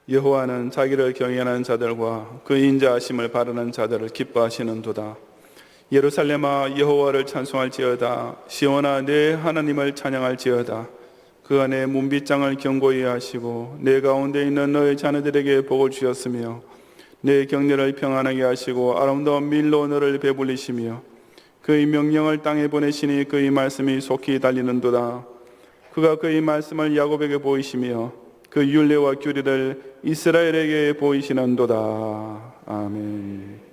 여호와는 자기를 경외하는 자들과 그 인자하심을 바라는 자들을 기뻐하시는도다. 예루살렘아, 여호와를 찬송할지어다. 시온아, 내 하나님을 찬양할지어다. 그 안에 문빗장을 견고히 하시고 내 가운데 있는 너의 자녀들에게 복을 주셨으며 내 경내를 평안하게 하시고 아름다운 밀로 너를 배불리시며 그의 명령을 땅에 보내시니 그의 말씀이 속히 달리는도다. 그가 그의 말씀을 야곱에게 보이시며 그 율례와 규례를 이스라엘에게 보이시는도다. 아멘.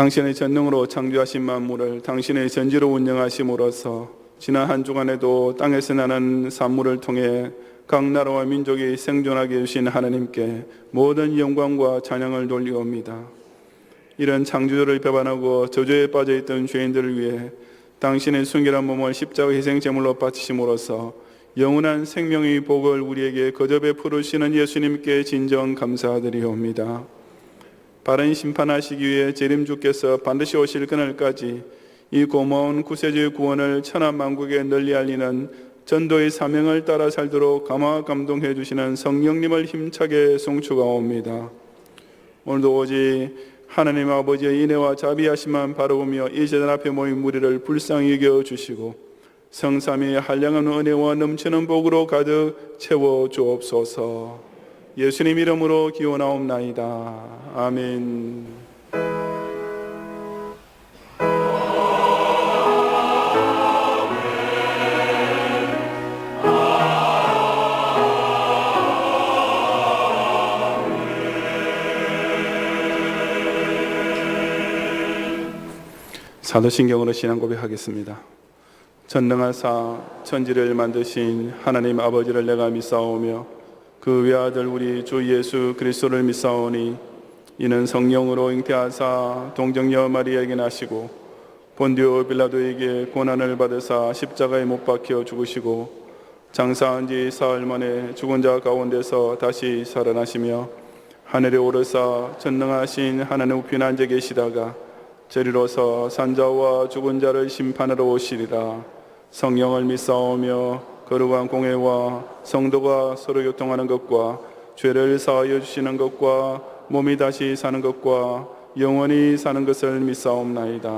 당신의 전능으로 창조하신 만물을 당신의 전지로 운영하심으로써 지난 한 주간에도 땅에서 나는 산물을 통해 각 나라와 민족이 생존하게 해주신 하나님께 모든 영광과 찬양을 돌리옵니다. 이런 창조주를 배반하고 저주에 빠져있던 죄인들을 위해 당신의 순결한 몸을 십자가 희생제물로 바치심으로써 영원한 생명의 복을 우리에게 거저 베푸시는 예수님께 진정 감사드리옵니다. 바른 심판하시기 위해 재림주께서 반드시 오실 그날까지 이 고마운 구세주의 구원을 천하만국에 널리 알리는 전도의 사명을 따라 살도록 감화 감동해 주시는 성령님을 힘차게 송축하옵니다. 오늘도 오직 하나님 아버지의 인애와 자비하심만 바라보며 이 제단 앞에 모인 무리를 불쌍히 여겨주시고 성삼위의 한량한 은혜와 넘치는 복으로 가득 채워 주옵소서. 예수님 이름으로 기원하옵나이다. 아멘. 사도신경으로 신앙 고백하겠습니다. 전능하사 천지를 만드신 하나님 아버지를 내가 믿사오며 그 외아들 우리 주 예수 그리스도를 믿사오니 이는 성령으로 잉태하사 동정녀 마리아에게 나시고 본디오 빌라도에게 고난을 받으사 십자가에 못 박혀 죽으시고 장사한 지 사흘 만에 죽은 자 가운데서 다시 살아나시며 하늘에 오르사 전능하신 하나님 우편 앉아 계시다가 저리로서 산자와 죽은 자를 심판하러 오시리라. 성령을 믿사오며 거룩한 공회와 성도가 서로 교통하는 것과 죄를 사하여 주시는 것과 몸이 다시 사는 것과 영원히 사는 것을 믿사옵나이다.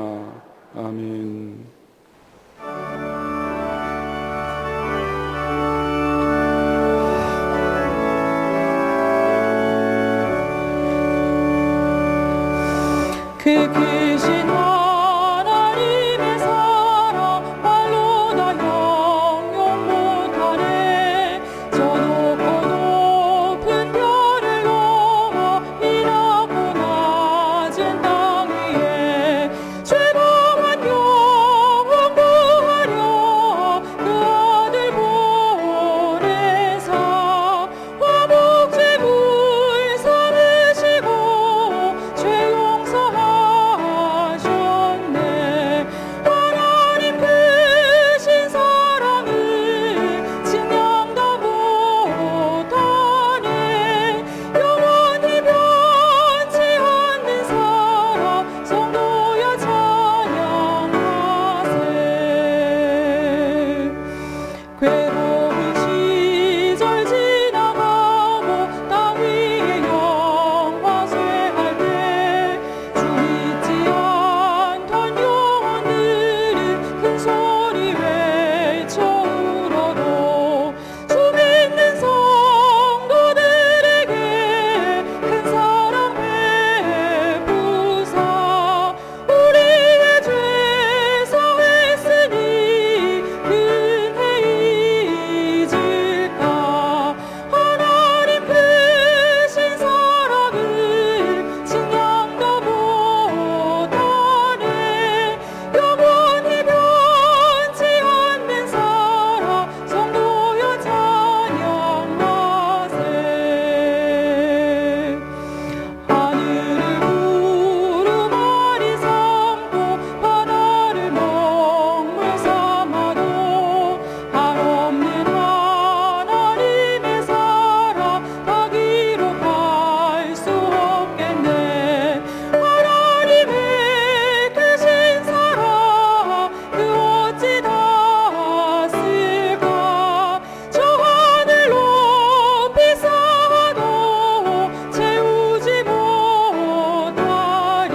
아멘. 그 크신 하나님의 사랑 말로 다 형용 못하네. 저 높고 높은 별을 넘어 이 낮고 낮은 땅 위에 죄범한 영혼 구하려 그 아들 보내사 화목 죄물 삼으시고 죄 용서하셨네. 하나님 크신 사랑을 증명도 못하네. 영원히 변치 않는 사랑 성도여 찬양하세. 괴로운 시절 지나가고 땅 위에 영화 쇠할 때 주 잊지 않던 영혼들은 큰 소리 외쳐 울어도 주 믿는 성도들에게 큰 사랑 베푸사 우리의 죄 사했으니 은혜 잊을까. 하나님 크신 사랑을 증명도 못하네. 영원히 변치 않는 사랑 성도여 찬양하세. 하늘을 구름알이 삼고 바다를 먹물 삼아도 한없는 하나님의 사랑 다 기록할 수 없겠네. 하나님의 크신 사랑 그 어찌 닿았을까. 저 하늘 높이 쌓아도 채우지 못하리.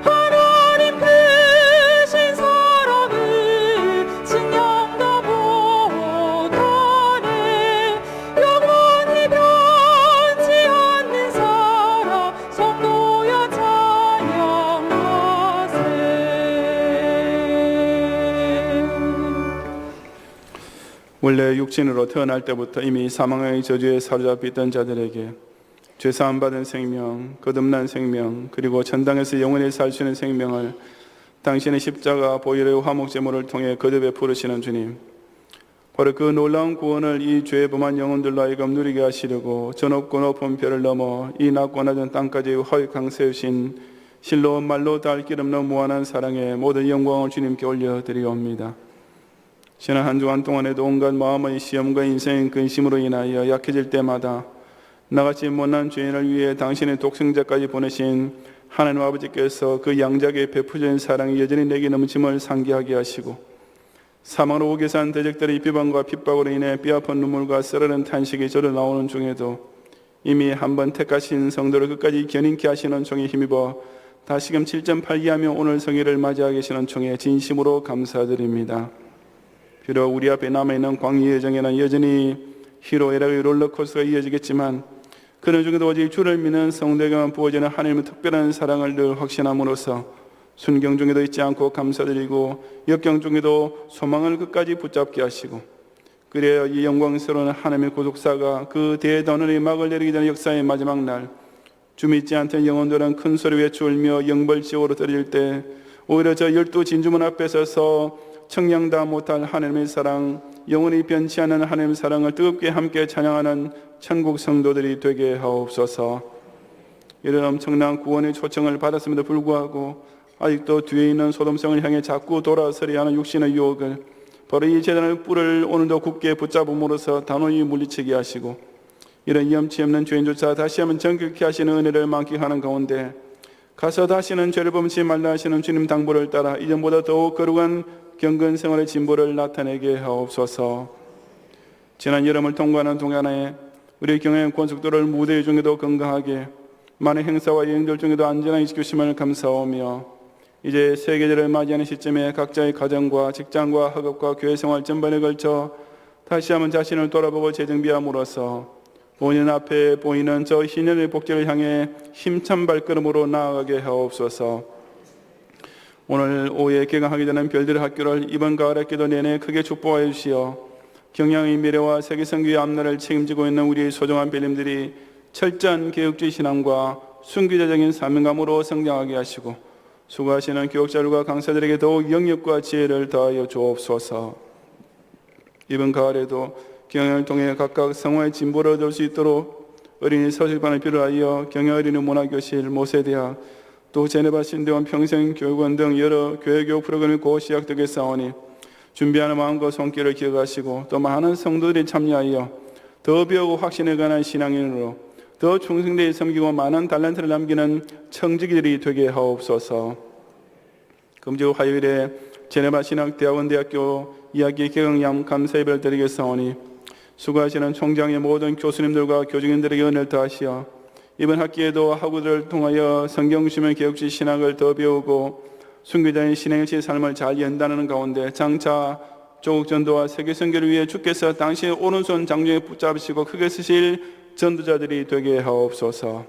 하나님 크신 사랑을 증명도 못하네. 영원히 변치 않는 사랑 성도여 찬양하세. 원래 육신으로 태어날 때부터 이미 사망의 저주에 사로잡혀 있던 자들에게 죄사함 받은 생명, 거듭난 생명, 그리고 천당에서 영원히 살 수 있는 생명을 당신의 십자가 보혈의 화목제물을 통해 거듭에 부르시는 주님, 바로 그 놀라운 구원을 이 죄 범한 영혼들로 하여금 누리게 하시려고 저 높고 높은 별을 넘어 이 낮고 낮은 땅까지 허익항 세우신 실로 말로 닿을 길 없는 무한한 사랑에 모든 영광을 주님께 올려드리옵니다. 지난 한 주간 동안에도 온갖 마음의 시험과 인생의 근심으로 인하여 약해질 때마다 나같이 못난 죄인을 위해 당신의 독생자까지 보내신 하나님 아버지께서 그 양자에게 베푸신 사랑이 여전히 내게 넘침을 상기하게 하시고 사망으로 오게 산 대적들의 비방과 핍박으로 인해 뼈아픈 눈물과 썰어낸 탄식이 저로 나오는 중에도 이미 한번 택하신 성도를 끝까지 견인케 하시는 종에 힘입어 다시금 7.8기하며 오늘 성회를 맞이하게 계시는 종에 진심으로 감사드립니다. 비록 우리 앞에 남아있는 광야 여정에는 여전히 희로애락의 롤러코스터가 이어지겠지만 그런 중에도 오직 주를 믿는 성도에게만 부어지는 하나님의 특별한 사랑을 늘 확신함으로써 순경 중에도 잊지 않고 감사드리고 역경 중에도 소망을 끝까지 붙잡게 하시고 그래야 이 영광스러운 하나님의 구속사가 그 대단원의 막을 내리기 전에 역사의 마지막 날 주 믿지 않던 영혼들은 큰 소리 외쳐 울며 영벌지옥으로 떨어질 때 오히려 저 12 진주문 앞에 서서 청량다 못할 하나님의 사랑, 영원히 변치 않는 하나님의 사랑을 뜨겁게 함께 찬양하는 천국 성도들이 되게 하옵소서. 이런 엄청난 구원의 초청을 받았음에도 불구하고 아직도 뒤에 있는 소돔성을 향해 자꾸 돌아서려 하는 육신의 유혹을 바로 이 재단의 뿔을 오늘도 굳게 붙잡음으로써 단호히 물리치게 하시고 이런 염치 없는 죄인조차 다시 한번 정결케 하시는 은혜를 만끽하는 가운데 가서 다시는 죄를 범치 말라 하시는 주님 당부를 따라 이전보다 더욱 거룩한 경건 생활의 진보를 나타내게 하옵소서. 지난 여름을 통과하는 동안에 우리 경영 고속도로를 무대 중에도 건강하게, 많은 행사와 여행들 중에도 안전하게 지켜주심을 감사하며, 이제 세계절을 맞이하는 시점에 각자의 가정과 직장과 학업과 교회 생활 전반에 걸쳐 다시 한번 자신을 돌아보고 재정비함으로써 5년 앞에 보이는 저 희년의 복제를 향해 힘찬 발걸음으로 나아가게 하옵소서. 오늘 오후에 개강하게 되는 별들의 학교를 이번 가을 학기도 내내 크게 축복하여 주시어 경양의 미래와 세계선교의 앞날을 책임지고 있는 우리 소중한 별님들이 철저한 개혁주의 신앙과 순교자적인 사명감으로 성장하게 하시고, 수고하시는 교육자들과 강사들에게 더욱 영역과 지혜를 더하여 주옵소서. 이번 가을에도 경영을 통해 각각 성화의 진보를 얻을 수 있도록 어린이 서식반을 필요하여 경영 어린이 문화교실, 모세대학, 또 제네바 신대원 평생교육원 등 여러 교회교육 프로그램이 곧 시작되겠사오니 준비하는 마음과 손길을 기억하시고, 또 많은 성도들이 참여하여 더 배우고 확신에 관한 신앙인으로 더 충성되게 섬기고 많은 달란트를 남기는 청지기들이 되게 하옵소서. 금주 화요일에 제네바 신학대학원 대학교 2학기 개강양 감사 예배를 드리겠사오니 수고하시는 총장의 모든 교수님들과 교직원들에게 은혜를 더하시어 이번 학기에도 학우들을 통하여 성경주시면 개혁주의 신학을 더 배우고 순교자의 신행일치의 삶을 잘 연단하는 가운데 장차 조국 전도와 세계 선교를 위해 주께서 당신의 오른손 장중에 붙잡으시고 크게 쓰실 전도자들이 되게 하옵소서.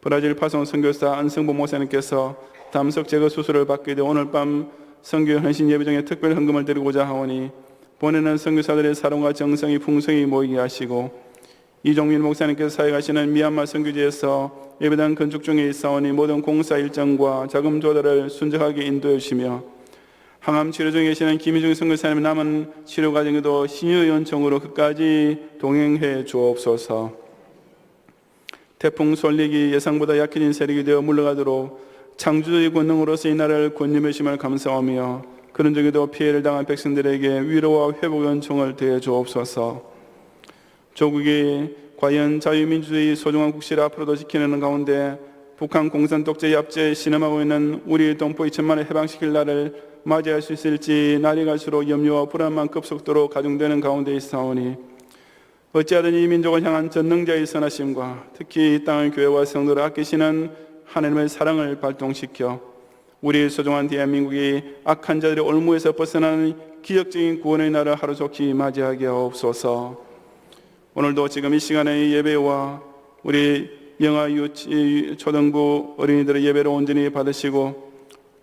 브라질 파송 선교사 안성보 목사님께서 담석 제거 수술을 받게 되 오늘 밤 선교 헌신 예배중에 특별 헌금을 드리고자 하오니 보내는 선교사들의 사랑과 정성이 풍성히 모이게 하시고, 이종민 목사님께서 사역하시는 미얀마 선교지에서 예배당 건축 중에 있사오니 모든 공사 일정과 자금 조달을 순적하게 인도해 주시며, 항암 치료 중에 계시는 김희중 선교사님의 남은 치료 과정에도 신유 연총으로 끝까지 동행해 주옵소서. 태풍 솔릭이 예상보다 약해진 세력이 되어 물러가도록 창조주의 권능으로서 이 나라를 권념해 주심을 감사하며, 그런 중에도 피해를 당한 백성들에게 위로와 회복 연총을 대해 주옵소서. 조국이 과연 자유민주주의 소중한 국시를 앞으로도 지켜내는 가운데 북한 공산 독재의 압제에 신음하고 있는 우리 동포 2천만을 해방시킬 날을 맞이할 수 있을지 날이 갈수록 염려와 불안만 급속도로 가중되는 가운데 있사오니, 어찌하든 이 민족을 향한 전능자의 선하심과 특히 이 땅의 교회와 성도를 아끼시는 하나님의 사랑을 발동시켜 우리 소중한 대한민국이 악한 자들의 올무에서 벗어나는 기적적인 구원의 날을 하루속히 맞이하게 하옵소서. 오늘도 지금 이 시간의 예배와 우리 영아 유치 초등부 어린이들의 예배를 온전히 받으시고,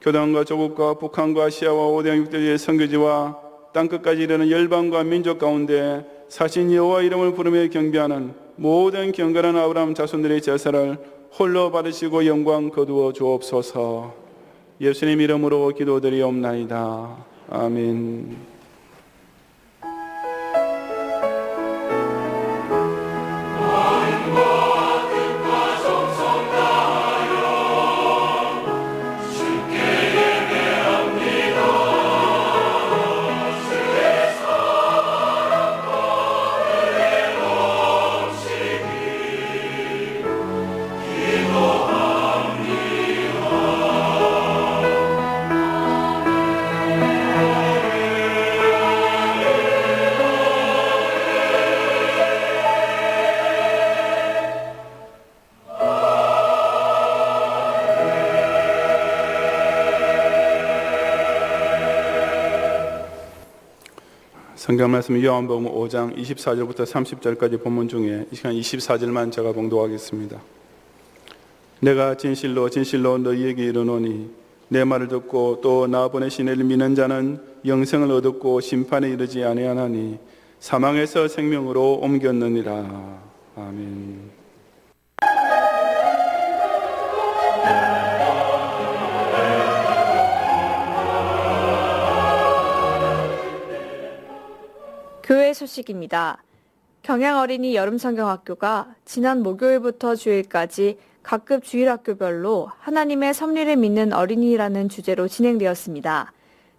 교단과 조국과 북한과 아시아와 5대 6대의 선교지와 땅끝까지 이르는 열방과 민족 가운데 사신 여호와 이름을 부르며 경배하는 모든 경건한 아브라함 자손들의 제사를 홀로 받으시고 영광 거두어 주옵소서. 예수님 이름으로 기도드리옵나이다. 아멘. 성경 말씀 요한복음 5장 24절부터 30절까지 본문 중에 이 시간 24절만 제가 봉독하겠습니다. 내가 진실로 진실로 너희에게 이르노니 내 말을 듣고 또 나 보내신 이를 믿는 자는 영생을 얻었고 심판에 이르지 아니하나니 사망에서 생명으로 옮겼느니라. 아멘. 교회 소식입니다. 경양어린이 여름성경학교가 지난 목요일부터 주일까지 각급 주일학교별로 하나님의 섭리를 믿는 어린이라는 주제로 진행되었습니다.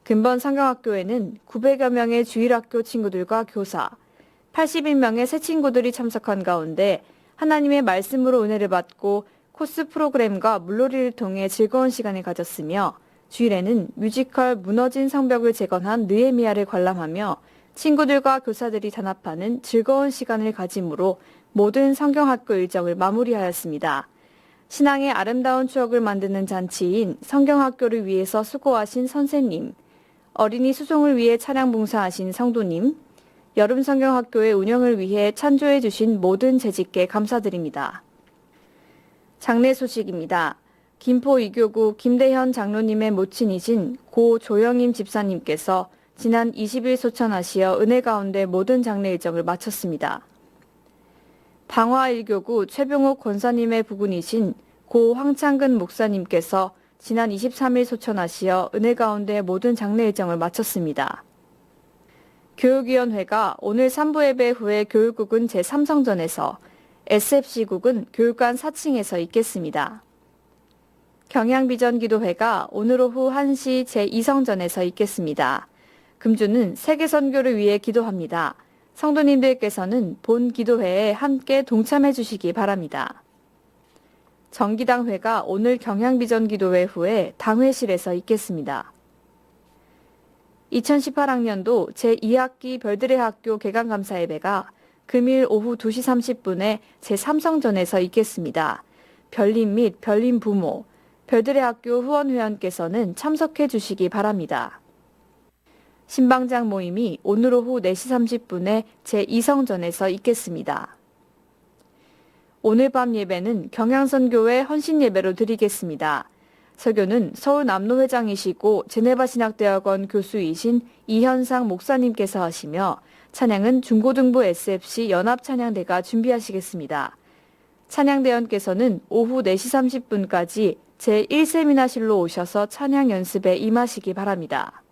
근본 성경학교에는 900여 명의 주일학교 친구들과 교사, 81명의 새 친구들이 참석한 가운데 하나님의 말씀으로 은혜를 받고 코스 프로그램과 물놀이를 통해 즐거운 시간을 가졌으며 주일에는 뮤지컬 무너진 성벽을 재건한 느헤미야를 관람하며 친구들과 교사들이 단합하는 즐거운 시간을 가짐으로 모든 성경학교 일정을 마무리하였습니다. 신앙의 아름다운 추억을 만드는 잔치인 성경학교를 위해서 수고하신 선생님, 어린이 수송을 위해 차량 봉사하신 성도님, 여름 성경학교의 운영을 위해 찬조해 주신 모든 재직께 감사드립니다. 장례 소식입니다. 김포 이교구 김대현 장로님의 모친이신 고 조영임 집사님께서 지난 20일 소천하시어 은혜 가운데 모든 장례 일정을 마쳤습니다. 방화 1교구 최병욱 권사님의 부군이신 고 황창근 목사님께서 지난 23일 소천하시어 은혜 가운데 모든 장례 일정을 마쳤습니다. 교육위원회가 오늘 3부 예배 후에 교육국은 제3성전에서, SFC국은 교육관 4층에서 있겠습니다. 경향비전기도회가 오늘 오후 1시 제2성전에서 있겠습니다. 금주는 세계선교를 위해 기도합니다. 성도님들께서는 본 기도회에 함께 동참해 주시기 바랍니다. 정기당회가 오늘 경향비전기도회 후에 당회실에서 있겠습니다. 2018학년도 제2학기 별들의 학교 개강감사 예배가 금일 오후 2시 30분에 제3성전에서 있겠습니다. 별님 및 별님 부모, 별들의 학교 후원회원께서는 참석해 주시기 바랍니다. 신방장 모임이 오늘 오후 4시 30분에 제2성전에서 있겠습니다. 오늘 밤 예배는 경향선교회 헌신예배로 드리겠습니다. 설교는 서울 남로회장이시고 제네바 신학대학원 교수이신 이현상 목사님께서 하시며 찬양은 중고등부 SFC 연합찬양대가 준비하시겠습니다. 찬양대원께서는 오후 4시 30분까지 제1세미나실로 오셔서 찬양 연습에 임하시기 바랍니다.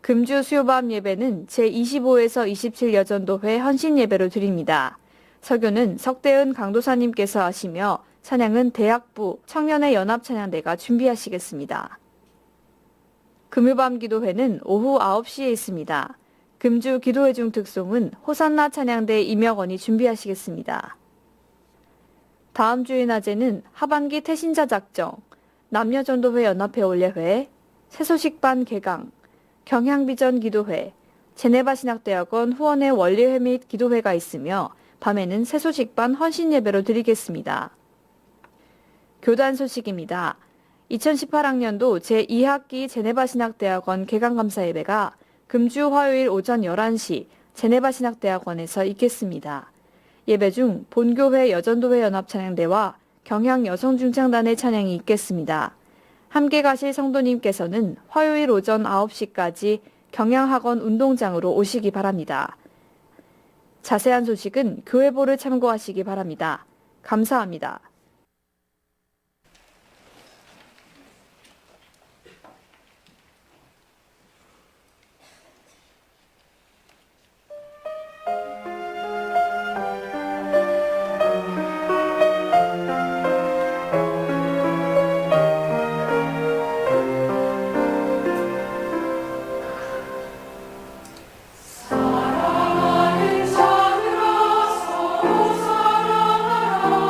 금주 수요밤 예배는 제25에서 27 여전도회 헌신예배로 드립니다. 설교는 석대은 강도사님께서 하시며 찬양은 대학부 청년의 연합찬양대가 준비하시겠습니다. 금요밤 기도회는 오후 9시에 있습니다. 금주 기도회 중 특송은 호산나 찬양대 임혁원이 준비하시겠습니다. 다음 주의 낮에는 하반기 태신자 작정, 남녀전도회 연합회 올례회, 새소식반 개강, 경향비전 기도회, 제네바 신학대학원 후원회 원리회 및 기도회가 있으며 밤에는 새소식반 헌신예배로 드리겠습니다. 교단 소식입니다. 2018학년도 제2학기 제네바 신학대학원 개강감사 예배가 금주 화요일 오전 11시 제네바 신학대학원에서 있겠습니다. 예배 중 본교회 여전도회 연합찬양대와 경향 여성중창단의 찬양이 있겠습니다. 함께 가실 성도님께서는 화요일 오전 9시까지 경향학원 운동장으로 오시기 바랍니다. 자세한 소식은 교회보를 참고하시기 바랍니다. 감사합니다. 사랑하는 자들아 서로 사랑하라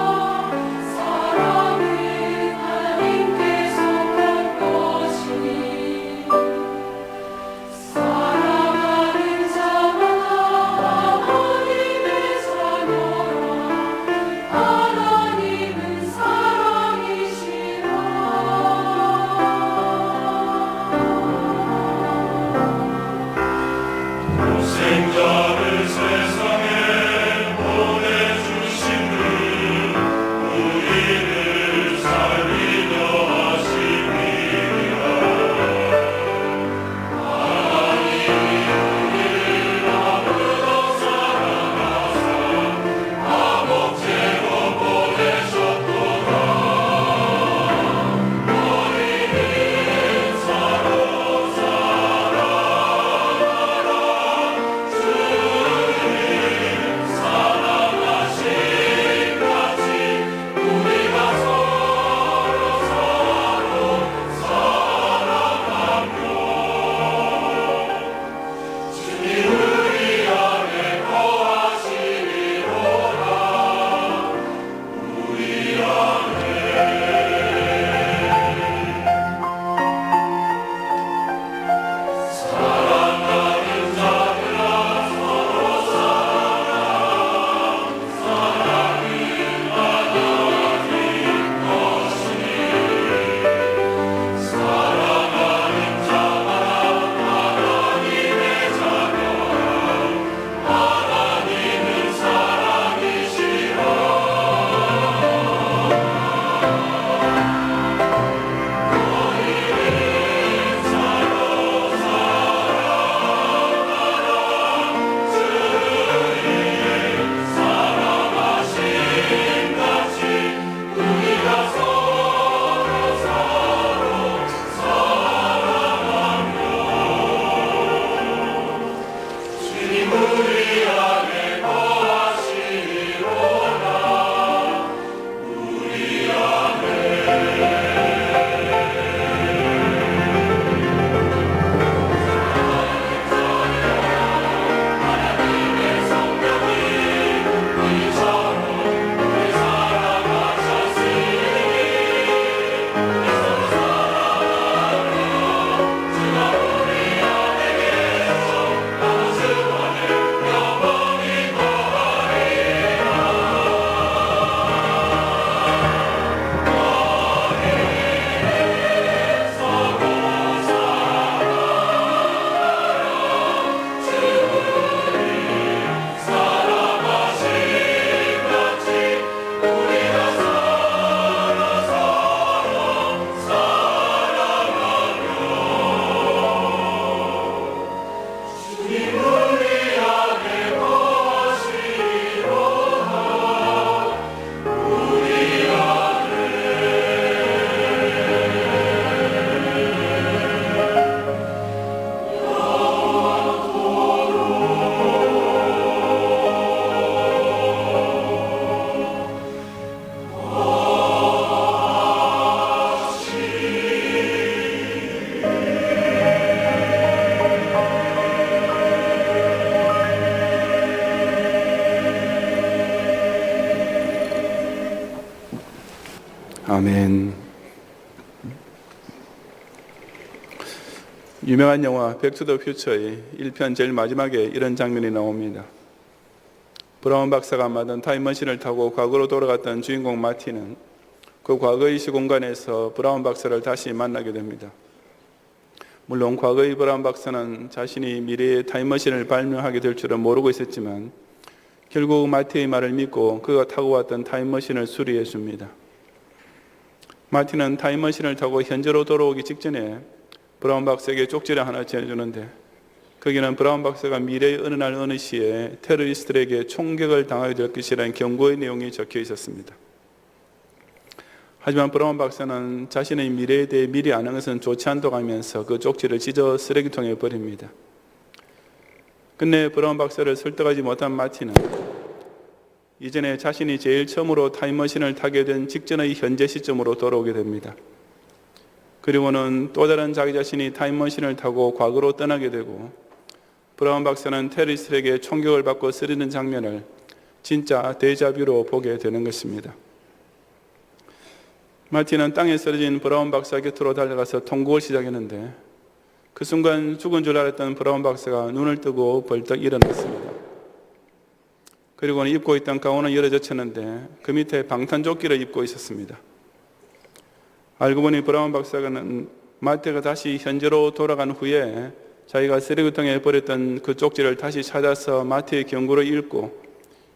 아멘. 유명한 영화 백투더 퓨처의 1편 제일 마지막에 이런 장면이 나옵니다. 브라운 박사가 만든 타임머신을 타고 과거로 돌아갔던 주인공 마티는 그 과거의 시공간에서 브라운 박사를 다시 만나게 됩니다. 물론 과거의 브라운 박사는 자신이 미래의 타임머신을 발명하게 될 줄은 모르고 있었지만 결국 마티의 말을 믿고 그가 타고 왔던 타임머신을 수리해 줍니다. 마티는 타임머신을 타고 현재로 돌아오기 직전에 브라운 박사에게 쪽지를 하나 전해주는데 거기는 브라운 박사가 미래의 어느 날 어느 시에 테러리스트들에게 총격을 당하게 될 것이라는 경고의 내용이 적혀 있었습니다. 하지만 브라운 박사는 자신의 미래에 대해 미리 아는 것은 좋지 않다고 하면서 그 쪽지를 찢어 쓰레기통에 버립니다. 끝내 브라운 박사를 설득하지 못한 마티는 이전에 자신이 제일 처음으로 타임머신을 타게 된 직전의 현재 시점으로 돌아오게 됩니다. 그리고는 또 다른 자기 자신이 타임머신을 타고 과거로 떠나게 되고 브라운 박사는 테러리스트에게 총격을 받고 쓰러지는 장면을 진짜 데자뷰로 보게 되는 것입니다. 마티는 땅에 쓰러진 브라운 박사 곁으로 달려가서 통곡을 시작했는데 그 순간 죽은 줄 알았던 브라운 박사가 눈을 뜨고 벌떡 일어났습니다. 그리고는 입고 있던 가운은 열어젖혔는데 그 밑에 방탄조끼를 입고 있었습니다. 알고 보니 브라운 박사는 마티가 다시 현재로 돌아간 후에 자기가 쓰레기통에 버렸던 그 쪽지를 다시 찾아서 마티의 경고를 읽고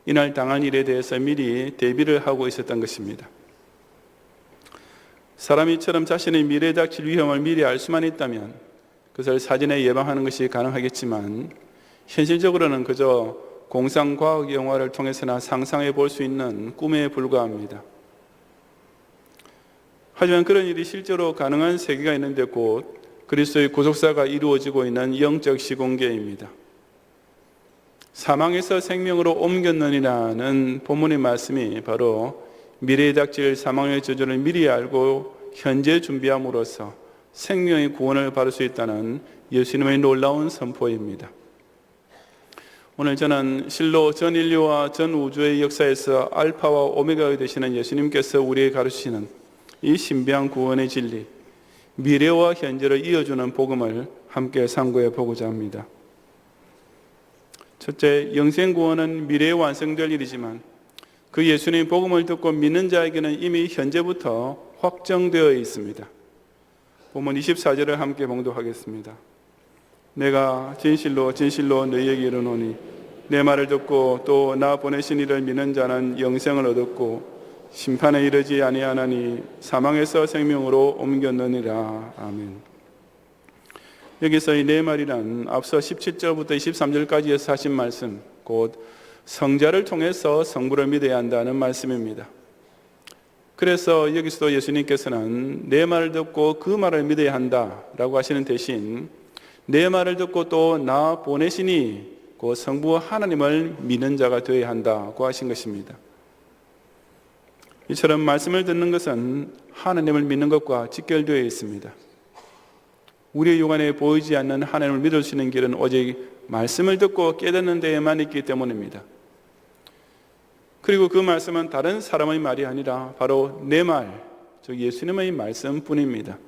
이날 당한 일에 대해서 미리 대비를 하고 있었던 것입니다. 사람이 이처럼 자신의 미래에 닥칠 위험을 미리 알 수만 있다면 그것을 사전에 예방하는 것이 가능하겠지만 현실적으로는 그저 공상과학 영화를 통해서나 상상해 볼 수 있는 꿈에 불과합니다. 하지만 그런 일이 실제로 가능한 세계가 있는데 곧 그리스도의 구속사가 이루어지고 있는 영적 시공계입니다. 사망에서 생명으로 옮겼느니라는 본문의 말씀이 바로 미래에 닥칠 사망의 저주를 미리 알고 현재 준비함으로써 생명의 구원을 받을 수 있다는 예수님의 놀라운 선포입니다. 오늘 저는 실로 전 인류와 전 우주의 역사에서 알파와 오메가가 되시는 예수님께서 우리에게 가르치시는 이 신비한 구원의 진리, 미래와 현재를 이어주는 복음을 함께 상고해 보고자 합니다. 첫째, 영생 구원은 미래에 완성될 일이지만 그 예수님의 복음을 듣고 믿는 자에게는 이미 현재부터 확정되어 있습니다. 본문 24절을 함께 봉독하겠습니다. 내가 진실로 진실로 너희에게 이르노니 내 말을 듣고 또 나 보내신 이를 믿는 자는 영생을 얻었고 심판에 이르지 아니하나니 사망에서 생명으로 옮겼느니라. 아멘. 여기서 이 내 말이란 앞서 17절부터 23절까지에서 하신 말씀, 곧 성자를 통해서 성부를 믿어야 한다는 말씀입니다. 그래서 여기서도 예수님께서는 내 말을 듣고 그 말을 믿어야 한다라고 하시는 대신 내 말을 듣고 또 나 보내시니 그 성부 하나님을 믿는 자가 되어야 한다고 하신 것입니다. 이처럼 말씀을 듣는 것은 하나님을 믿는 것과 직결되어 있습니다. 우리의 육안에 보이지 않는 하나님을 믿을 수 있는 길은 오직 말씀을 듣고 깨닫는 데에만 있기 때문입니다. 그리고 그 말씀은 다른 사람의 말이 아니라 바로 내 말, 즉 예수님의 말씀뿐입니다.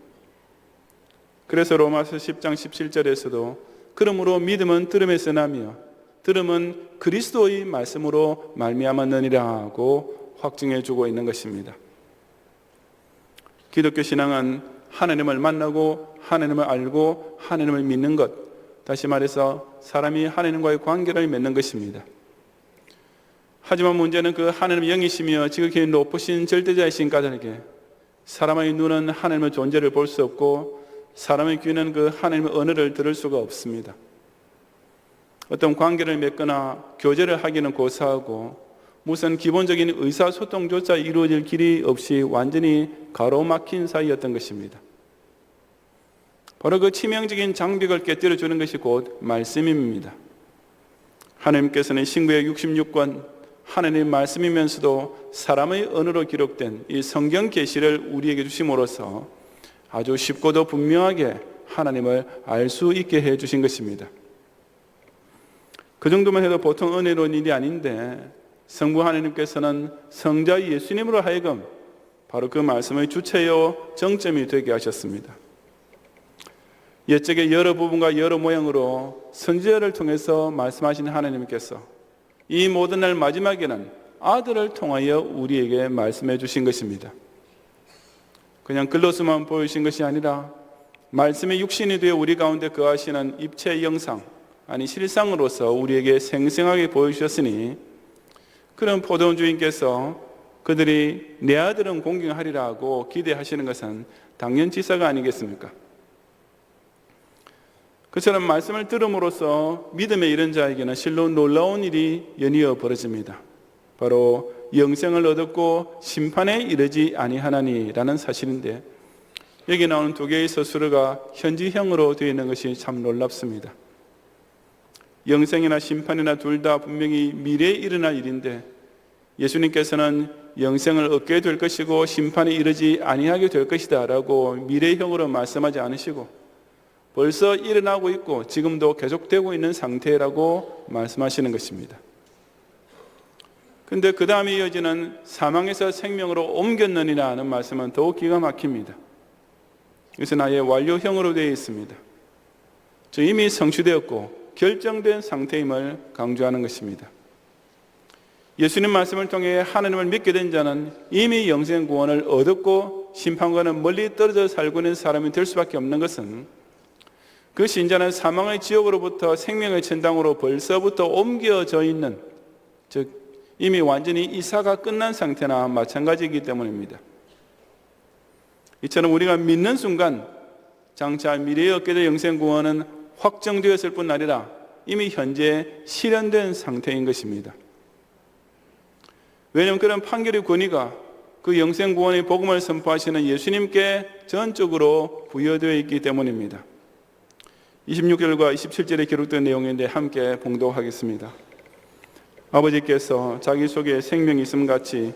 그래서 로마서 10장 17절에서도 그러므로 믿음은 들음에서 나며 들음은 그리스도의 말씀으로 말미암았느니라 하고 확증해 주고 있는 것입니다. 기독교 신앙은 하나님을 만나고 하나님을 알고 하나님을 믿는 것, 다시 말해서 사람이 하나님과의 관계를 맺는 것입니다. 하지만 문제는 그 하나님의 영이시며 지극히 높으신 절대자이신 까닭에 사람의 눈은 하나님의 존재를 볼 수 없고 사람의 귀는 그 하나님의 언어를 들을 수가 없습니다. 어떤 관계를 맺거나 교제를 하기는 고사하고 무슨 기본적인 의사소통조차 이루어질 길이 없이 완전히 가로막힌 사이였던 것입니다. 바로 그 치명적인 장벽을 깨뜨려 주는 것이 곧 말씀입니다. 하나님께서는 신구약 66권 하나님의 말씀이면서도 사람의 언어로 기록된 이 성경 계시를 우리에게 주심으로써 아주 쉽고도 분명하게 하나님을 알 수 있게 해 주신 것입니다. 그 정도만 해도 보통 은혜로운 일이 아닌데 성부 하나님께서는 성자 예수님으로 하여금 바로 그 말씀의 주체요 정점이 되게 하셨습니다. 옛적에 여러 부분과 여러 모양으로 선지자를 통해서 말씀하신 하나님께서 이 모든 날 마지막에는 아들을 통하여 우리에게 말씀해 주신 것입니다. 그냥 글로서만 보여주신 것이 아니라 말씀의 육신이 되어 우리 가운데 거하시는 입체 영상, 아니 실상으로서 우리에게 생생하게 보여주셨으니 그런 포도원 주인께서 그들이 내 아들은 공경하리라 하고 기대하시는 것은 당연지사가 아니겠습니까? 그처럼 말씀을 들음으로써 믿음에 이른 자에게는 실로 놀라운 일이 연이어 벌어집니다. 바로 영생을 얻었고 심판에 이르지 아니하나니라는 사실인데, 여기 나오는 두 개의 서술어가 현지형으로 되어 있는 것이 참 놀랍습니다. 영생이나 심판이나 둘 다 분명히 미래에 일어날 일인데, 예수님께서는 영생을 얻게 될 것이고 심판에 이르지 아니하게 될 것이다 라고 미래형으로 말씀하지 않으시고 벌써 일어나고 있고 지금도 계속되고 있는 상태라고 말씀하시는 것입니다. 그런데 그 다음에 이어지는 사망에서 생명으로 옮겼느니라 하는 말씀은 더욱 기가 막힙니다. 이것은 아예 완료형으로 되어 있습니다. 이미 성취되었고 결정된 상태임을 강조하는 것입니다. 예수님 말씀을 통해 하나님을 믿게 된 자는 이미 영생 구원을 얻었고 심판과는 멀리 떨어져 살고 있는 사람이 될 수밖에 없는 것은, 그 신자는 사망의 지옥으로부터 생명의 천당으로 벌써부터 옮겨져 있는, 즉 이미 완전히 이사가 끝난 상태나 마찬가지이기 때문입니다. 이처럼 우리가 믿는 순간 장차 미래에 얻게 될 영생 구원은 확정되었을 뿐 아니라 이미 현재 실현된 상태인 것입니다. 왜냐하면 그런 판결의 권위가 그 영생 구원의 복음을 선포하시는 예수님께 전적으로 부여되어 있기 때문입니다. 26절과 27절에 기록된 내용인데 함께 봉독하겠습니다. 아버지께서 자기 속에 생명이 있음 같이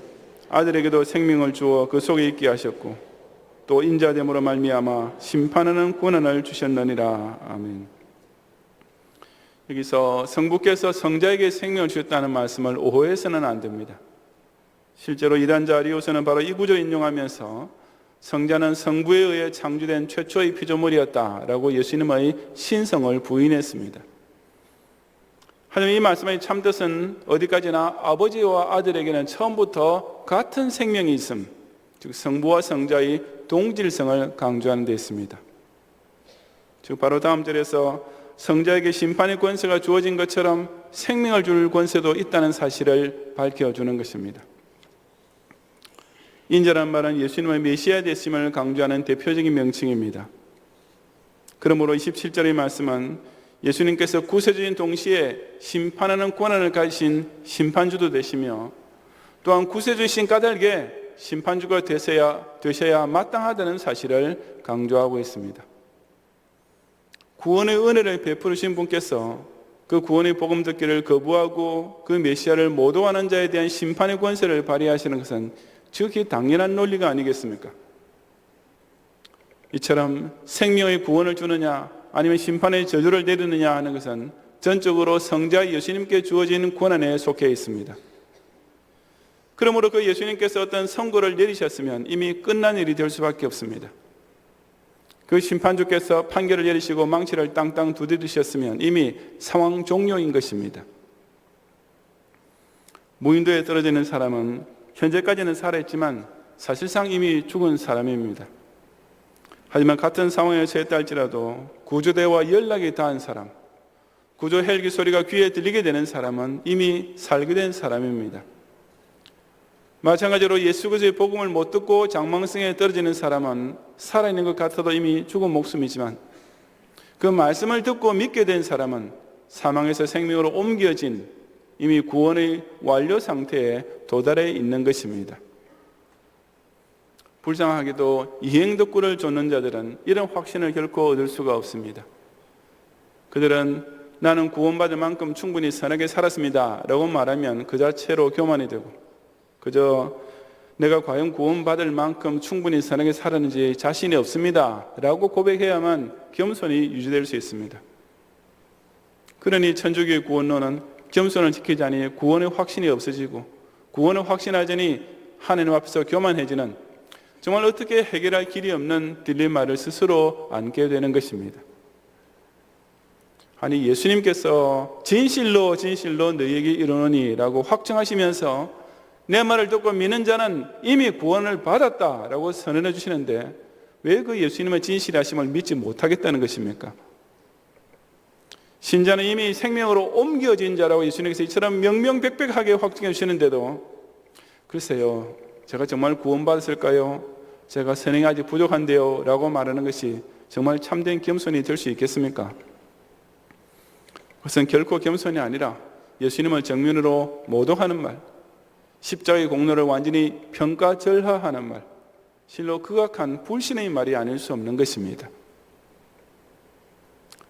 아들에게도 생명을 주어 그 속에 있게 하셨고 또 인자됨으로 말미암아 심판하는 권한을 주셨느니라. 아멘. 여기서 성부께서 성자에게 생명을 주셨다는 말씀을 오해해서는 안 됩니다. 실제로 이단자 아리우스는 바로 이 구절을 인용하면서 성자는 성부에 의해 창조된 최초의 피조물이었다라고 예수님의 신성을 부인했습니다. 하지만 이 말씀의 참뜻은 어디까지나 아버지와 아들에게는 처음부터 같은 생명이 있음, 즉 성부와 성자의 동질성을 강조하는 데 있습니다. 즉 바로 다음 절에서 성자에게 심판의 권세가 주어진 것처럼 생명을 줄 권세도 있다는 사실을 밝혀주는 것입니다. 인자란 말은 예수님의 메시아 되심을 강조하는 대표적인 명칭입니다. 그러므로 27절의 말씀은 예수님께서 구세주인 동시에 심판하는 권한을 가지신 심판주도 되시며 또한 구세주이신 까닭에 심판주가 되셔야 마땅하다는 사실을 강조하고 있습니다. 구원의 은혜를 베푸신 분께서 그 구원의 복음 듣기를 거부하고 그 메시아를 모독하는 자에 대한 심판의 권세를 발휘하시는 것은 지극히 당연한 논리가 아니겠습니까? 이처럼 생명의 구원을 주느냐 아니면 심판의 저주를 내리느냐 하는 것은 전적으로 성자 예수님께 주어진 권한에 속해 있습니다. 그러므로 그 예수님께서 어떤 선고를 내리셨으면 이미 끝난 일이 될 수밖에 없습니다. 그 심판주께서 판결을 내리시고 망치를 땅땅 두드리셨으면 이미 상황 종료인 것입니다. 무인도에 떨어져 있는 사람은 현재까지는 살아있지만 사실상 이미 죽은 사람입니다. 하지만 같은 상황에 처했다 할지라도 구조대와 연락이 닿은 사람, 구조 헬기 소리가 귀에 들리게 되는 사람은 이미 살게 된 사람입니다. 마찬가지로 예수 그리스도의 복음을 못 듣고 장망성에 떨어지는 사람은 살아있는 것 같아도 이미 죽은 목숨이지만 그 말씀을 듣고 믿게 된 사람은 사망에서 생명으로 옮겨진 이미 구원의 완료 상태에 도달해 있는 것입니다. 불쌍하게도 이행덕구를 좇는 자들은 이런 확신을 결코 얻을 수가 없습니다. 그들은 나는 구원받을 만큼 충분히 선하게 살았습니다 라고 말하면 그 자체로 교만이 되고 그저 내가 과연 구원받을 만큼 충분히 선하게 살았는지 자신이 없습니다 라고 고백해야만 겸손이 유지될 수 있습니다. 그러니 천주교의 구원론은 겸손을 지키자니 구원의 확신이 없어지고 구원을 확신하자니 하나님 앞에서 교만해지는 정말 어떻게 해결할 길이 없는 딜레마를 스스로 안게 되는 것입니다. 아니, 예수님께서 진실로 진실로 너희에게 이르노니 라고 확정하시면서 내 말을 듣고 믿는 자는 이미 구원을 받았다라고 선언해 주시는데 왜 그 예수님의 진실하심을 믿지 못하겠다는 것입니까? 신자는 이미 생명으로 옮겨진 자라고 예수님께서 이처럼 명명백백하게 확정해 주시는데도 글쎄요, 제가 정말 구원받았을까요? 제가 선행이 아직 부족한데요 라고 말하는 것이 정말 참된 겸손이 될 수 있겠습니까? 그것은 결코 겸손이 아니라 예수님을 정면으로 모독하는 말, 십자가의 공로를 완전히 평가절하하는 말, 실로 극악한 불신의 말이 아닐 수 없는 것입니다.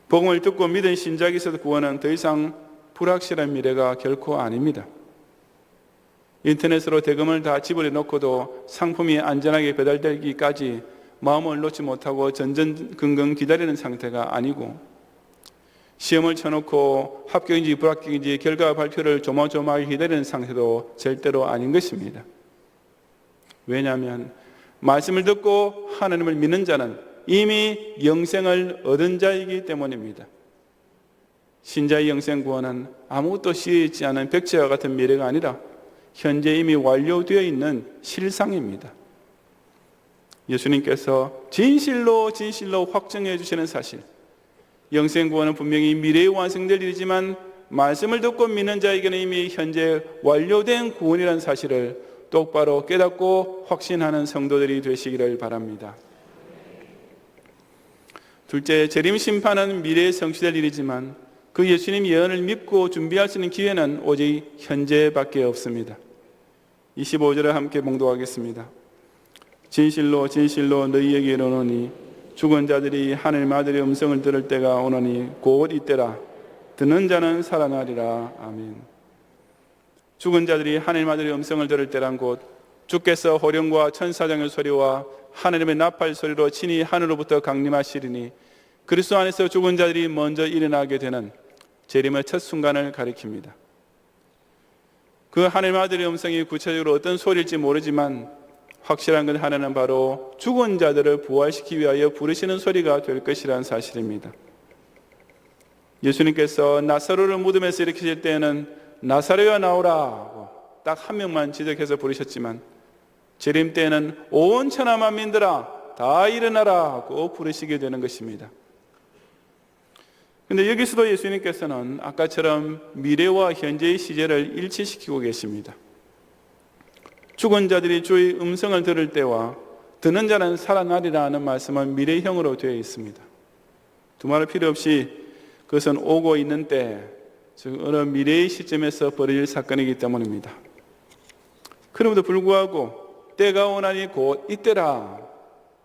복음을 듣고 믿은 신자에게서도 구원은 더 이상 불확실한 미래가 결코 아닙니다. 인터넷으로 대금을 다 지불해 놓고도 상품이 안전하게 배달되기까지 마음을 놓지 못하고 전전긍긍 기다리는 상태가 아니고, 시험을 쳐놓고 합격인지 불합격인지 결과 발표를 조마조마하게 기다리는 상태도 절대로 아닌 것입니다. 왜냐하면 말씀을 듣고 하나님을 믿는 자는 이미 영생을 얻은 자이기 때문입니다. 신자의 영생 구원은 아무것도 씌어있지 않은 백제와 같은 미래가 아니라 현재 이미 완료되어 있는 실상입니다. 예수님께서 진실로 진실로 확정해 주시는 사실, 영생 구원은 분명히 미래에 완성될 일이지만 말씀을 듣고 믿는 자에게는 이미 현재 완료된 구원이라는 사실을 똑바로 깨닫고 확신하는 성도들이 되시기를 바랍니다. 둘째, 재림 심판은 미래에 성취될 일이지만 그 예수님 예언을 믿고 준비할 수 있는 기회는 오직 현재밖에 없습니다. 25절을 함께 봉독하겠습니다. 진실로 진실로 너희에게 이르노니 죽은 자들이 하나님 아들의 음성을 들을 때가 오노니 곧 이때라. 듣는 자는 살아나리라. 아멘. 죽은 자들이 하나님 아들의 음성을 들을 때란 곧 주께서 호령과 천사장의 소리와 하나님의 나팔 소리로 친히 하늘로부터 강림하시리니 그리스도 안에서 죽은 자들이 먼저 일어나게 되는 재림의 첫 순간을 가리킵니다. 그 하나님 아들의 음성이 구체적으로 어떤 소리일지 모르지만 확실한 건 하나는 바로 죽은 자들을 부활시키기 위하여 부르시는 소리가 될 것이라는 사실입니다. 예수님께서 나사로를 무덤에서 일으키실 때에는 나사로야 나오라 딱 한 명만 지적해서 부르셨지만 재림 때에는 온 천하 만민들아 다 일어나라고 부르시게 되는 것입니다. 그런데 여기서도 예수님께서는 아까처럼 미래와 현재의 시제를 일치시키고 계십니다. 죽은 자들이 주의 음성을 들을 때와 듣는 자는 살아나리라 하는 말씀은 미래형으로 되어 있습니다. 두말할 필요 없이 그것은 오고 있는 때, 즉 어느 미래의 시점에서 벌어질 사건이기 때문입니다. 그럼에도 불구하고 때가 오나니 곧 이때라.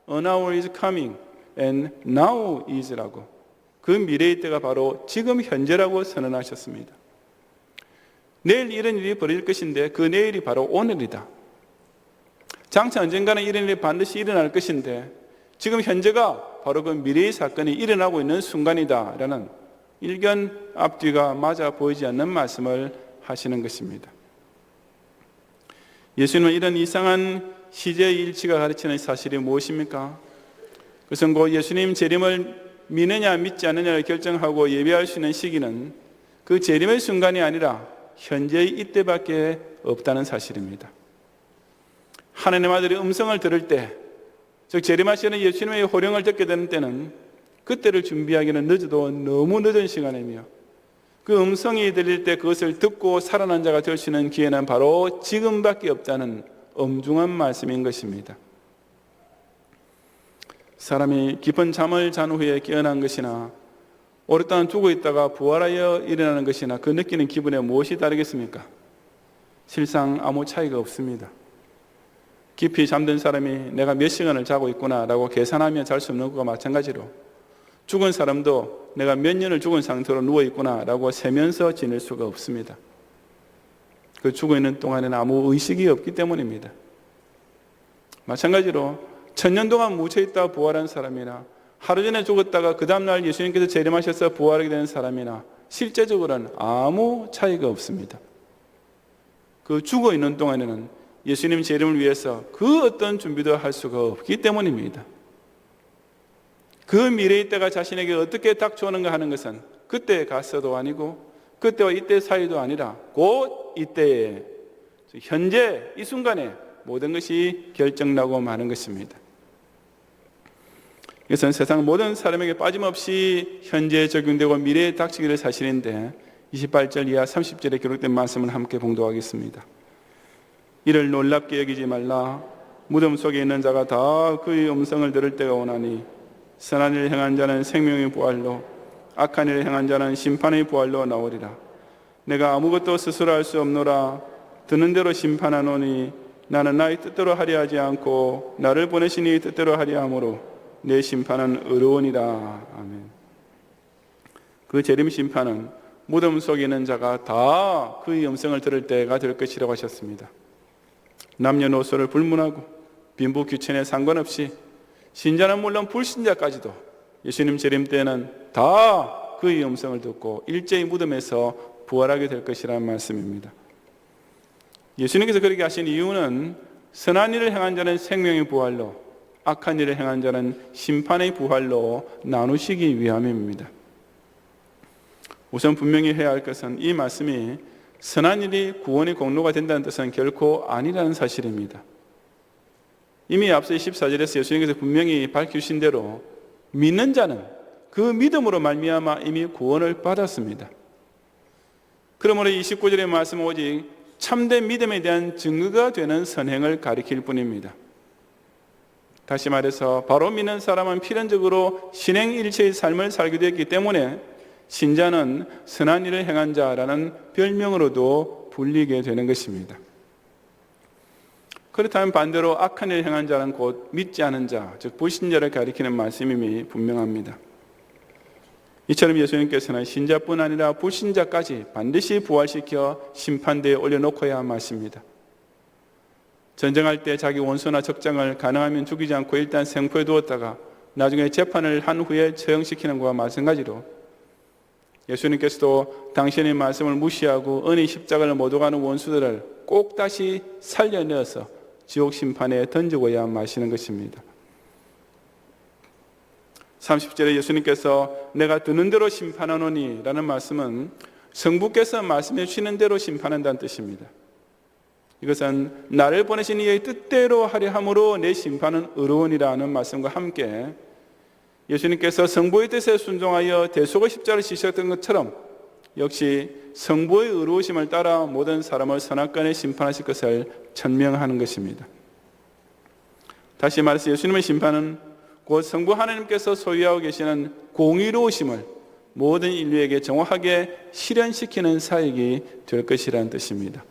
An hour is coming and now is라고, 그 미래의 때가 바로 지금 현재라고 선언하셨습니다. 내일 이런 일이 벌어질 것인데 그 내일이 바로 오늘이다. 장차 언젠가는 이런 일이 반드시 일어날 것인데 지금 현재가 바로 그 미래의 사건이 일어나고 있는 순간이다 라는 일견 앞뒤가 맞아 보이지 않는 말씀을 하시는 것입니다. 예수님은 이런 이상한 시제의 일치가 가르치는 사실이 무엇입니까? 그것은 곧 예수님 재림을 믿느냐 믿지 않느냐를 결정하고 예배할 수 있는 시기는 그 재림의 순간이 아니라 현재의 이때밖에 없다는 사실입니다. 하나님 아들의 음성을 들을 때, 즉 재림하시는 예수님의 호령을 듣게 되는 때는 그때를 준비하기는 늦어도 너무 늦은 시간이며 그 음성이 들릴 때 그것을 듣고 살아난 자가 될 수 있는 기회는 바로 지금밖에 없다는 엄중한 말씀인 것입니다. 사람이 깊은 잠을 잔 후에 깨어난 것이나 오랫동안 죽어 있다가 부활하여 일어나는 것이나 그 느끼는 기분에 무엇이 다르겠습니까? 실상 아무 차이가 없습니다. 깊이 잠든 사람이 내가 몇 시간을 자고 있구나 라고 계산하며 잘 수 없는 것과 마찬가지로 죽은 사람도 내가 몇 년을 죽은 상태로 누워있구나 라고 세면서 지낼 수가 없습니다. 그 죽어있는 동안에는 아무 의식이 없기 때문입니다. 마찬가지로 1000년 동안 묻혀있다 부활한 사람이나 하루 전에 죽었다가 그 다음날 예수님께서 재림하셔서 부활하게 되는 사람이나 실제적으로는 아무 차이가 없습니다. 그 죽어있는 동안에는 예수님 재림을 위해서 그 어떤 준비도 할 수가 없기 때문입니다. 그 미래의 때가 자신에게 어떻게 닥쳐오는가 하는 것은 그때 가서도 아니고 그때와 이때 사이도 아니라 곧 이때에 현재 이 순간에 모든 것이 결정나고 마는 것입니다. 이것은 세상 모든 사람에게 빠짐없이 현재에 적용되고 미래에 닥치기를 사실인데 28절 이하 30절에 기록된 말씀을 함께 봉독하겠습니다. 이를 놀랍게 여기지 말라. 무덤 속에 있는 자가 다 그의 음성을 들을 때가 오나니 선한 일을 행한 자는 생명의 부활로 악한 일을 행한 자는 심판의 부활로 나오리라. 내가 아무것도 스스로 할 수 없노라. 드는 대로 심판하노니 나는 나의 뜻대로 하려 하지 않고 나를 보내신 이의 뜻대로 하려 하므로 내 심판은 의로우니라. 아멘. 그 재림 심판은 무덤 속에 있는 자가 다 그의 음성을 들을 때가 될 것이라고 하셨습니다. 남녀노소를 불문하고 빈부귀천에 상관없이 신자는 물론 불신자까지도 예수님 재림 때에는 다 그의 음성을 듣고 일제히 무덤에서 부활하게 될 것이라는 말씀입니다. 예수님께서 그렇게 하신 이유는 선한 일을 행한 자는 생명의 부활로 악한 일을 행한 자는 심판의 부활로 나누시기 위함입니다. 우선 분명히 해야 할 것은 이 말씀이 선한 일이 구원의 공로가 된다는 뜻은 결코 아니라는 사실입니다. 이미 앞서 24절에서 예수님께서 분명히 밝히신 대로 믿는 자는 그 믿음으로 말미암아 이미 구원을 받았습니다. 그러므로 29절의 말씀은 오직 참된 믿음에 대한 증거가 되는 선행을 가리킬 뿐입니다. 다시 말해서 바로 믿는 사람은 필연적으로 신행일체의 삶을 살게 되었기 때문에 신자는 선한 일을 행한 자라는 별명으로도 불리게 되는 것입니다. 그렇다면 반대로 악한 일을 행한 자는 곧 믿지 않은 자, 즉 불신자를 가리키는 말씀임이 분명합니다. 이처럼 예수님께서는 신자뿐 아니라 불신자까지 반드시 부활시켜 심판대에 올려놓고야 마십니다. 전쟁할 때 자기 원수나 적장을 가능하면 죽이지 않고 일단 생포해 두었다가 나중에 재판을 한 후에 처형시키는 것과 마찬가지로 예수님께서도 당신의 말씀을 무시하고 은의 십자가를 못 오가는 원수들을 꼭 다시 살려내어서 지옥 심판에 던지고야 마시는 것입니다. 30절에 예수님께서 내가 드는 대로 심판하노니 라는 말씀은 성부께서 말씀해 주시는 대로 심판한다는 뜻입니다. 이것은 나를 보내신 이의 뜻대로 하려 함으로 내 심판은 의로우니라는 말씀과 함께 예수님께서 성부의 뜻에 순종하여 대속의 십자가를 지셨던 것처럼 역시 성부의 의로우심을 따라 모든 사람을 선악간에 심판하실 것을 천명하는 것입니다. 다시 말해서 예수님의 심판은 곧 성부 하나님께서 소유하고 계시는 공의로우심을 모든 인류에게 정확하게 실현시키는 사역이 될 것이라는 뜻입니다.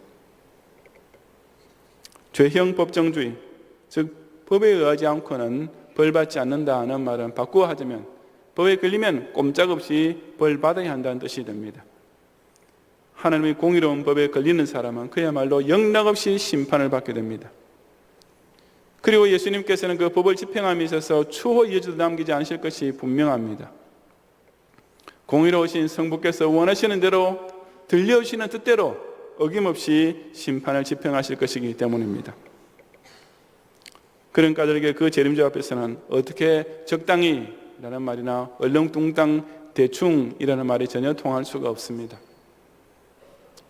죄형 법정주의, 즉 법에 의하지 않고는 벌받지 않는다는 말은 바꾸어 하자면 법에 걸리면 꼼짝없이 벌받아야 한다는 뜻이 됩니다. 하나님의 공의로운 법에 걸리는 사람은 그야말로 영락없이 심판을 받게 됩니다. 그리고 예수님께서는 그 법을 집행함에 있어서 추후 여지도 남기지 않으실 것이 분명합니다. 공의로우신 성부께서 원하시는 대로 들려주시는 뜻대로 어김없이 심판을 집행하실 것이기 때문입니다. 그런 까닭에 그 재림주 앞에서는 어떻게 적당히 라는 말이나 얼렁뚱땅 대충이라는 말이 전혀 통할 수가 없습니다.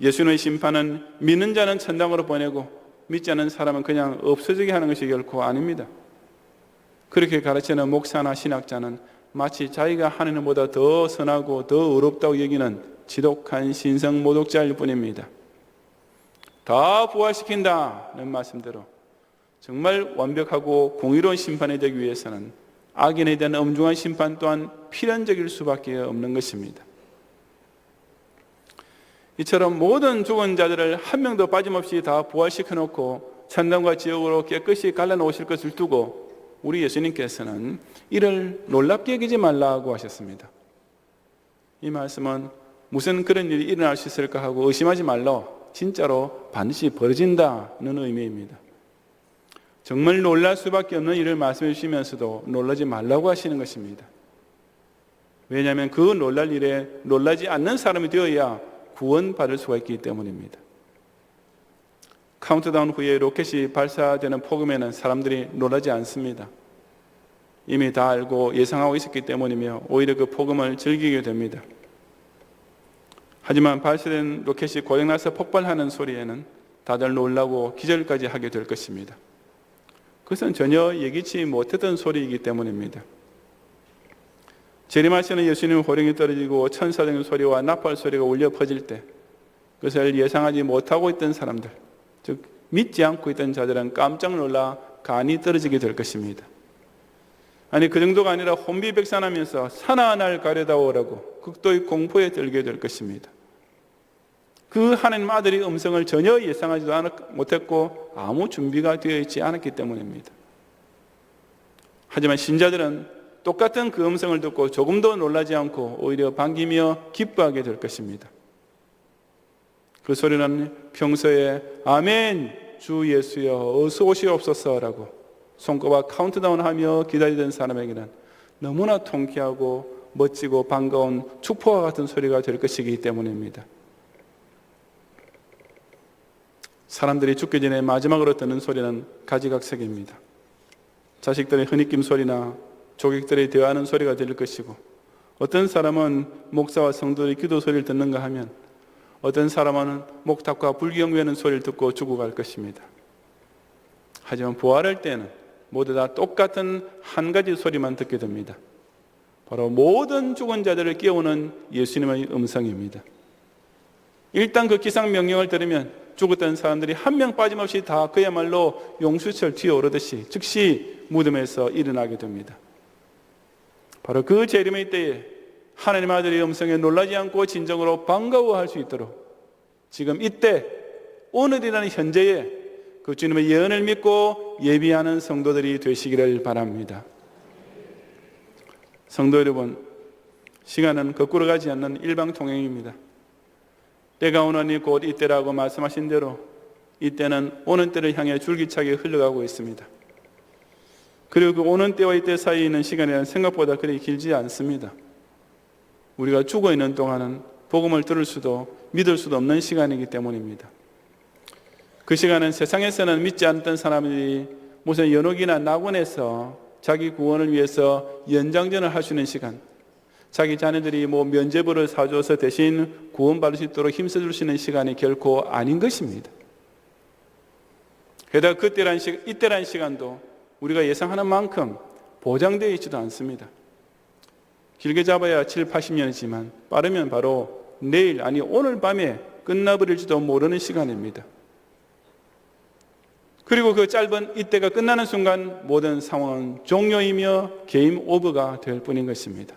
예수님의 심판은 믿는 자는 천당으로 보내고 믿지 않는 사람은 그냥 없어지게 하는 것이 결코 아닙니다. 그렇게 가르치는 목사나 신학자는 마치 자기가 하나님보다 더 선하고 더 의롭다고 여기는 지독한 신성모독자일 뿐입니다. 다 부활시킨다는 말씀대로 정말 완벽하고 공의로운 심판이 되기 위해서는 악인에 대한 엄중한 심판 또한 필연적일 수밖에 없는 것입니다. 이처럼 모든 죽은 자들을 한 명도 빠짐없이 다 부활시켜 놓고 천당과 지옥으로 깨끗이 갈라놓으실 것을 두고 우리 예수님께서는 이를 놀랍게 여기지 말라고 하셨습니다. 이 말씀은 무슨 그런 일이 일어날 수 있을까 하고 의심하지 말라, 진짜로 반드시 벌어진다는 의미입니다. 정말 놀랄 수밖에 없는 일을 말씀해 주시면서도 놀라지 말라고 하시는 것입니다. 왜냐하면 그 놀랄 일에 놀라지 않는 사람이 되어야 구원받을 수가 있기 때문입니다. 카운트다운 후에 로켓이 발사되는 폭음에는 사람들이 놀라지 않습니다. 이미 다 알고 예상하고 있었기 때문이며 오히려 그 폭음을 즐기게 됩니다. 하지만 발사된 로켓이 고장나서 폭발하는 소리에는 다들 놀라고 기절까지 하게 될 것입니다. 그것은 전혀 예기치 못했던 소리이기 때문입니다. 재림하시는 예수님 호령이 떨어지고 천사적인 소리와 나팔 소리가 울려 퍼질 때 그것을 예상하지 못하고 있던 사람들, 즉 믿지 않고 있던 자들은 깜짝 놀라 간이 떨어지게 될 것입니다. 아니 그 정도가 아니라 혼비백산하면서 사나날 가려다오라고 극도의 공포에 들게 될 것입니다. 그 하나님 아들의 음성을 전혀 예상하지도 못했고 아무 준비가 되어 있지 않았기 때문입니다. 하지만 신자들은 똑같은 그 음성을 듣고 조금도 놀라지 않고 오히려 반기며 기뻐하게 될 것입니다. 그 소리는 평소에 아멘 주 예수여 어서 오시옵소서라고 손꼽아 카운트다운하며 기다리던 사람에게는 너무나 통쾌하고 멋지고 반가운 축복과 같은 소리가 될 것이기 때문입니다. 사람들이 죽기 전에 마지막으로 듣는 소리는 가지각색입니다. 자식들의 흐느낌 소리나 조객들이 대화하는 소리가 들릴 것이고, 어떤 사람은 목사와 성도의 기도 소리를 듣는가 하면 어떤 사람은 목탁과 불경외하는 소리를 듣고 죽어갈 것입니다. 하지만 부활할 때는 모두 다 똑같은 한 가지 소리만 듣게 됩니다. 바로 모든 죽은 자들을 깨우는 예수님의 음성입니다. 일단 그 기상명령을 들으면 죽었던 사람들이 한 명 빠짐없이 다 그야말로 용수철 튀어오르듯이 즉시 무덤에서 일어나게 됩니다. 바로 그 재림의 때에 하나님 아들의 음성에 놀라지 않고 진정으로 반가워할 수 있도록 지금 이때 오늘이라는 현재에 그 주님의 예언을 믿고 예비하는 성도들이 되시기를 바랍니다. 성도 여러분, 시간은 거꾸로 가지 않는 일방통행입니다. 때가 오나니 곧 이때라고 말씀하신 대로 이때는 오는 때를 향해 줄기차게 흘러가고 있습니다. 그리고 그 오는 때와 이때 사이에 있는 시간은 생각보다 그리 길지 않습니다. 우리가 죽어있는 동안은 복음을 들을 수도 믿을 수도 없는 시간이기 때문입니다. 그 시간은 세상에서는 믿지 않던 사람들이 무슨 연옥이나 낙원에서 자기 구원을 위해서 연장전을 할 수 있는 시간, 자기 자녀들이 면죄부를 사줘서 대신 구원받을 수 있도록 힘써줄 수 있는 시간이 결코 아닌 것입니다. 게다가 이때란 시간도 우리가 예상하는 만큼 보장되어 있지도 않습니다. 길게 잡아야 7, 80년이지만 빠르면 바로 내일, 아니 오늘 밤에 끝나버릴지도 모르는 시간입니다. 그리고 그 짧은 이때가 끝나는 순간 모든 상황은 종료이며 게임 오버가 될 뿐인 것입니다.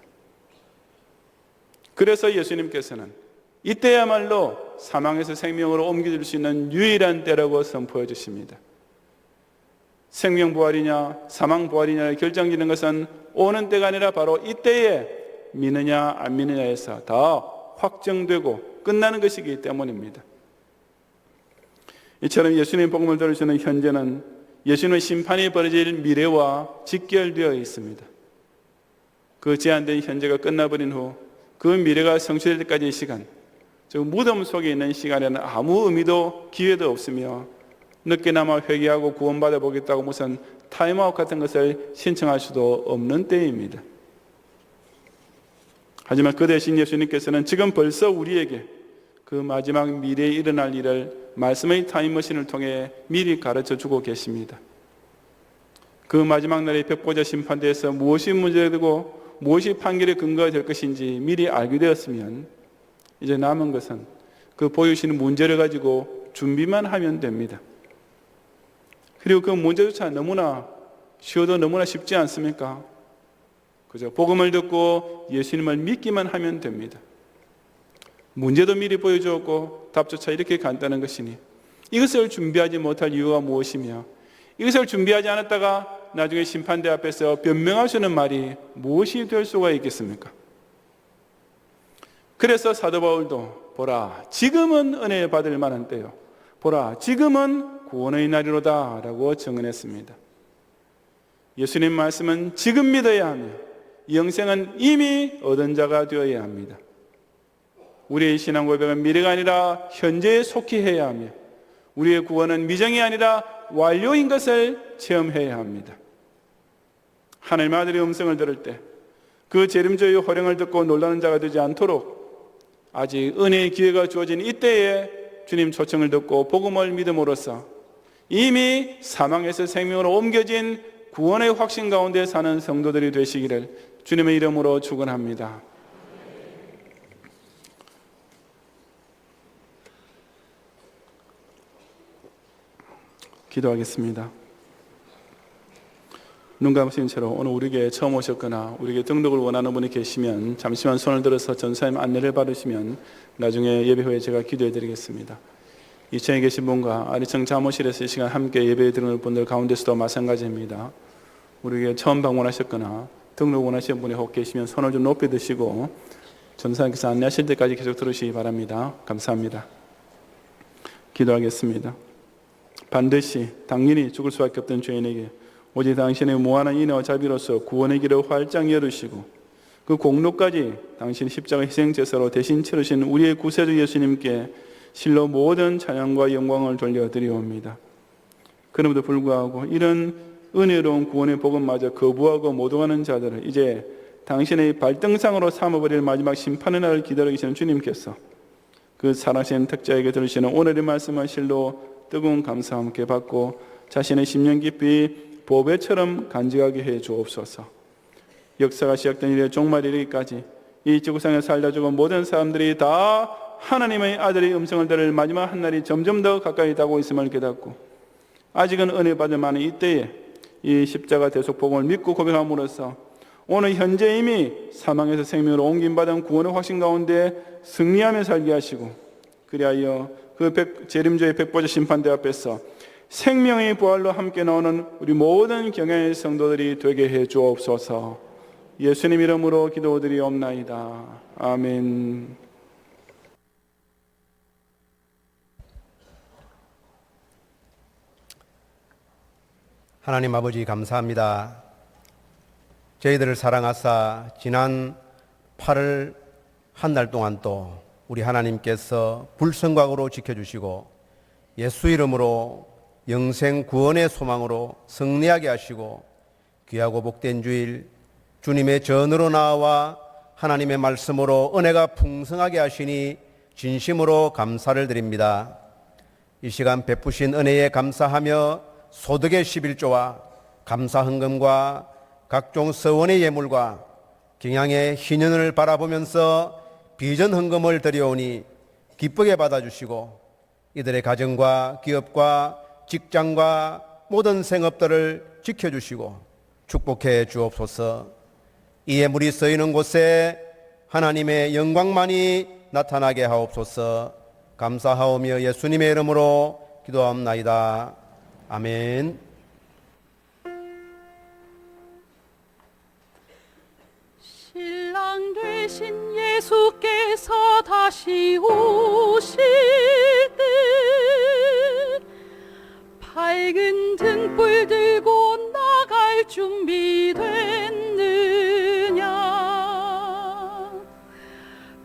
그래서 예수님께서는 이때야말로 사망에서 생명으로 옮겨질 수 있는 유일한 때라고 선포해 주십니다. 생명 부활이냐 사망 부활이냐를 결정짓는 것은 오는 때가 아니라 바로 이때에 믿느냐 안 믿느냐에서 다 확정되고 끝나는 것이기 때문입니다. 이처럼 예수님의 복음을 들으시는 현재는 예수님의 심판이 벌어질 미래와 직결되어 있습니다. 그 제한된 현재가 끝나버린 후 그 미래가 성취될 때까지의 시간, 즉 무덤 속에 있는 시간에는 아무 의미도 기회도 없으며 늦게나마 회개하고 구원받아 보겠다고 무슨 타임아웃 같은 것을 신청할 수도 없는 때입니다. 하지만 그 대신 예수님께서는 지금 벌써 우리에게 그 마지막 미래에 일어날 일을 말씀의 타임머신을 통해 미리 가르쳐 주고 계십니다. 그 마지막 날의 벽보자 심판대에서 무엇이 문제되고 무엇이 판결의 근거가 될 것인지 미리 알게 되었으면 이제 남은 것은 그 보여주시는 문제를 가지고 준비만 하면 됩니다. 그리고 그 문제조차 너무나 쉬워도 너무나 쉽지 않습니까? 그저 복음을 듣고 예수님을 믿기만 하면 됩니다. 문제도 미리 보여주었고 답조차 이렇게 간단한 것이니 이것을 준비하지 못할 이유가 무엇이며 이것을 준비하지 않았다가 나중에 심판대 앞에서 변명할 수 있는 말이 무엇이 될 수가 있겠습니까? 그래서 사도 바울도 보라 지금은 은혜 받을 만한 때요 보라 지금은 구원의 날이로다 라고 증언했습니다. 예수님 말씀은 지금 믿어야 하며 영생은 이미 얻은 자가 되어야 합니다. 우리의 신앙 고백은 미래가 아니라 현재에 속히 해야 하며 우리의 구원은 미정이 아니라 완료인 것을 체험해야 합니다. 하나님의 아들의 음성을 들을 때 그 재림주의 호령을 듣고 놀라는 자가 되지 않도록 아직 은혜의 기회가 주어진 이때에 주님 초청을 듣고 복음을 믿음으로써 이미 사망에서 생명으로 옮겨진 구원의 확신 가운데 사는 성도들이 되시기를 주님의 이름으로 축원합니다. 기도하겠습니다. 눈 감으신 채로 오늘 우리에게 처음 오셨거나 우리에게 등록을 원하는 분이 계시면 잠시만 손을 들어서 전사님 안내를 받으시면 나중에 예배 후에 제가 기도해 드리겠습니다. 2층에 계신 분과 아래층 자모실에서 이 시간 함께 예배에 드리는 분들 가운데서도 마찬가지입니다. 우리에게 처음 방문하셨거나 등록 원하시는 분이 혹 계시면 손을 좀 높이 드시고 전사님께서 안내하실 때까지 계속 들으시기 바랍니다. 감사합니다. 기도하겠습니다. 반드시 당연히 죽을 수밖에 없던 죄인에게 오직 당신의 무한한 인애와 자비로서 구원의 길을 활짝 열으시고 그 공로까지 당신 십자가 희생제사로 대신 치르신 우리의 구세주 예수님께 실로 모든 찬양과 영광을 돌려드리옵니다. 그럼에도 불구하고 이런 은혜로운 구원의 복음마저 거부하고 모독하는 자들을 이제 당신의 발등상으로 삼아버릴 마지막 심판의 날을 기다리고 계시는 주님께서 그 사랑하시는 특자에게 들으시는 오늘의 말씀을 실로 뜨거운 감사와 함께 받고 자신의 심령 깊이 보배처럼 간직하게 해 주옵소서. 역사가 시작된 이래 종말 이르기까지 이 지구상에 살다 죽은 모든 사람들이 다 하나님의 아들의 음성을 들을 마지막 한 날이 점점 더 가까이 다가오고 있음을 깨닫고 아직은 은혜 받을 만한 이때에 이 십자가 대속 복음을 믿고 고백함으로써 오늘 현재 이미 사망에서 생명으로 옮김받은 구원의 확신 가운데 승리하며 살게 하시고 그리하여 그 재림주의 백보자 심판대 앞에서 생명의 부활로 함께 나오는 우리 모든 경외의 성도들이 되게 해 주옵소서. 예수님 이름으로 기도드리옵나이다. 아멘. 하나님 아버지 감사합니다. 저희들을 사랑하사 지난 8월 한 달 동안 또 우리 하나님께서 불성각으로 지켜주시고 예수 이름으로 영생 구원의 소망으로 승리하게 하시고 귀하고 복된 주일 주님의 전으로 나와 하나님의 말씀으로 은혜가 풍성하게 하시니 진심으로 감사를 드립니다. 이 시간 베푸신 은혜에 감사하며 소득의 11조와 감사 헌금과 각종 서원의 예물과 경양의 희년을 바라보면서 비전 헌금을 드려오니 기쁘게 받아주시고 이들의 가정과 기업과 직장과 모든 생업들을 지켜주시고 축복해 주옵소서. 이 예물이 쓰이는 곳에 하나님의 영광만이 나타나게 하옵소서. 감사하오며 예수님의 이름으로 기도합나이다. 아멘. 신랑 되신 예수께서 다시 오실 때 밝은 등불 들고 나갈 준비 됐느냐.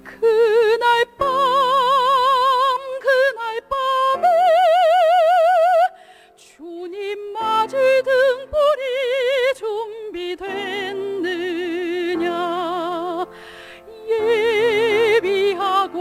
그날 밤에 주님 맞을 등불이 준비됐느냐. 예비하고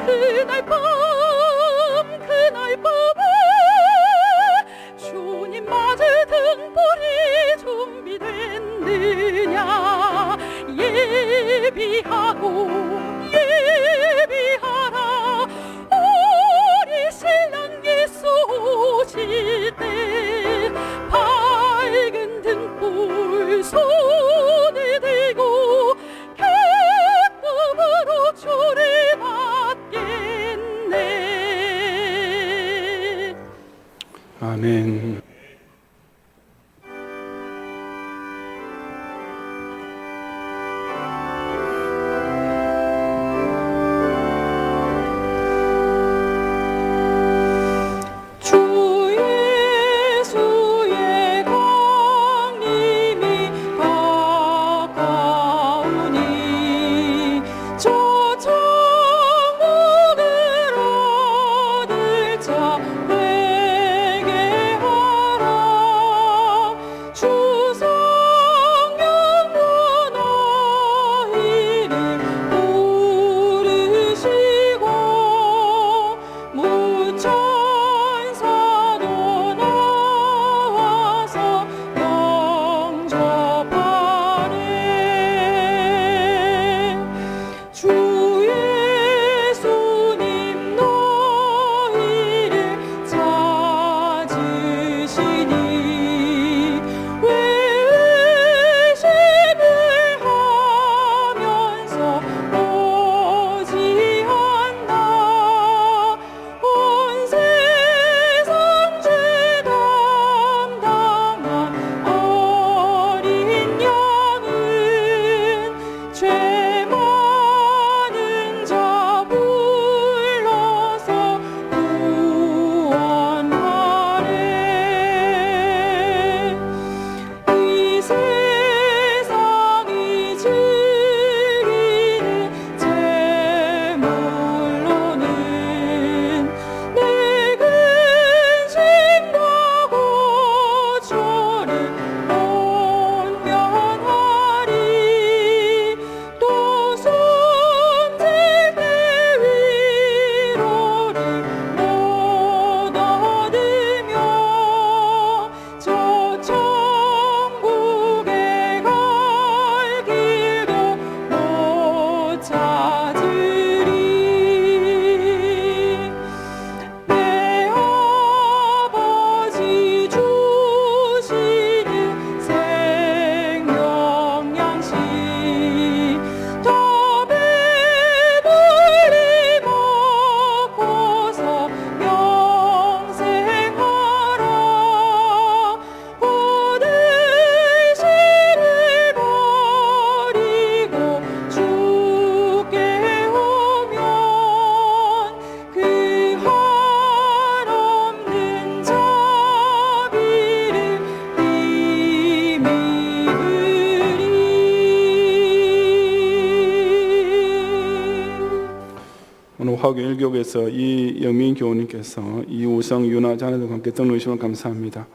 그날 밤에 주님 맞을 등불이 준비됐느냐 예비하라 우리 신랑 예수 오실 때 밝은 등불 손에 들고 기쁨으로 주를 받겠네. 아멘. 주 예수의 강림이 가까우니 저 천국을 얻을 자 회개하라. 주 성령도 너희를 부르시고 무천사도 나와서 영접하네. 주 예수님 너희를 찾으시니 외심을 하면서 오지 않나. 온 세상 죄 담당한 어린 양은 죄 많은 자 불러서 구원하래. 이 세상이 즐기는 제물로는 내 근심과 고초를 온면하리. 또 숨질 때 위로를 못 얻으며 저 천국에 갈 길도 못 찾으리. 내 아버지 주시는 생명 양식 다 배불리 먹고서 영생하라. 모든 시를 버리고 주께 오면 그 한없는 자비를 힘입으리. 오늘 화교 1교에서 이영민 교우님께서 이우성 윤아 자녀들과 함께 등록하시면 감사합니다.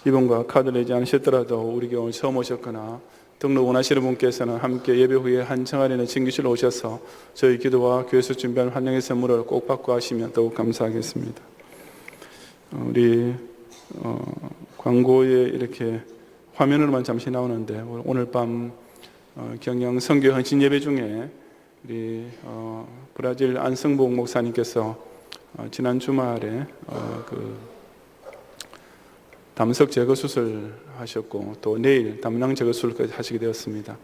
이번과 카드 내지 않으셨더라도 우리 교회 처음 오셨거나 등록 원하시는 분께서는 함께 예배 후에 한청 아래는 증기실로 오셔서 저희 기도와 교회에서 준비한 환영의 선물을 꼭 받고 하시면 더욱 감사하겠습니다. 우리 광고에 이렇게 화면으로만 잠시 나오는데 오늘 밤 경영 선교 헌신 예배 중에 우리 브라질 안성복 목사님께서 지난 주말에 담석 제거 수술 하셨고 또 내일 담낭 제거 수술까지 하시게 되었습니다.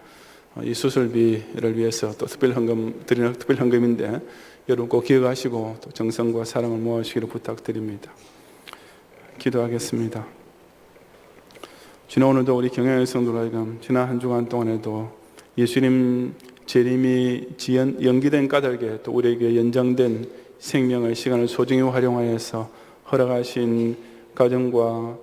이 수술비를 위해서 또 특별 헌금 드리는 특별 헌금인데 여러분 꼭 기억하시고 또 정성과 사랑을 모아주시기를 부탁드립니다. 기도하겠습니다. 지난 오늘도 우리 경영의 성도로 하여금 지난 한 주간 동안에도 예수님 재림이 연기된 까닭에 또 우리에게 연장된 생명의 시간을 소중히 활용하여서 허락하신 가정과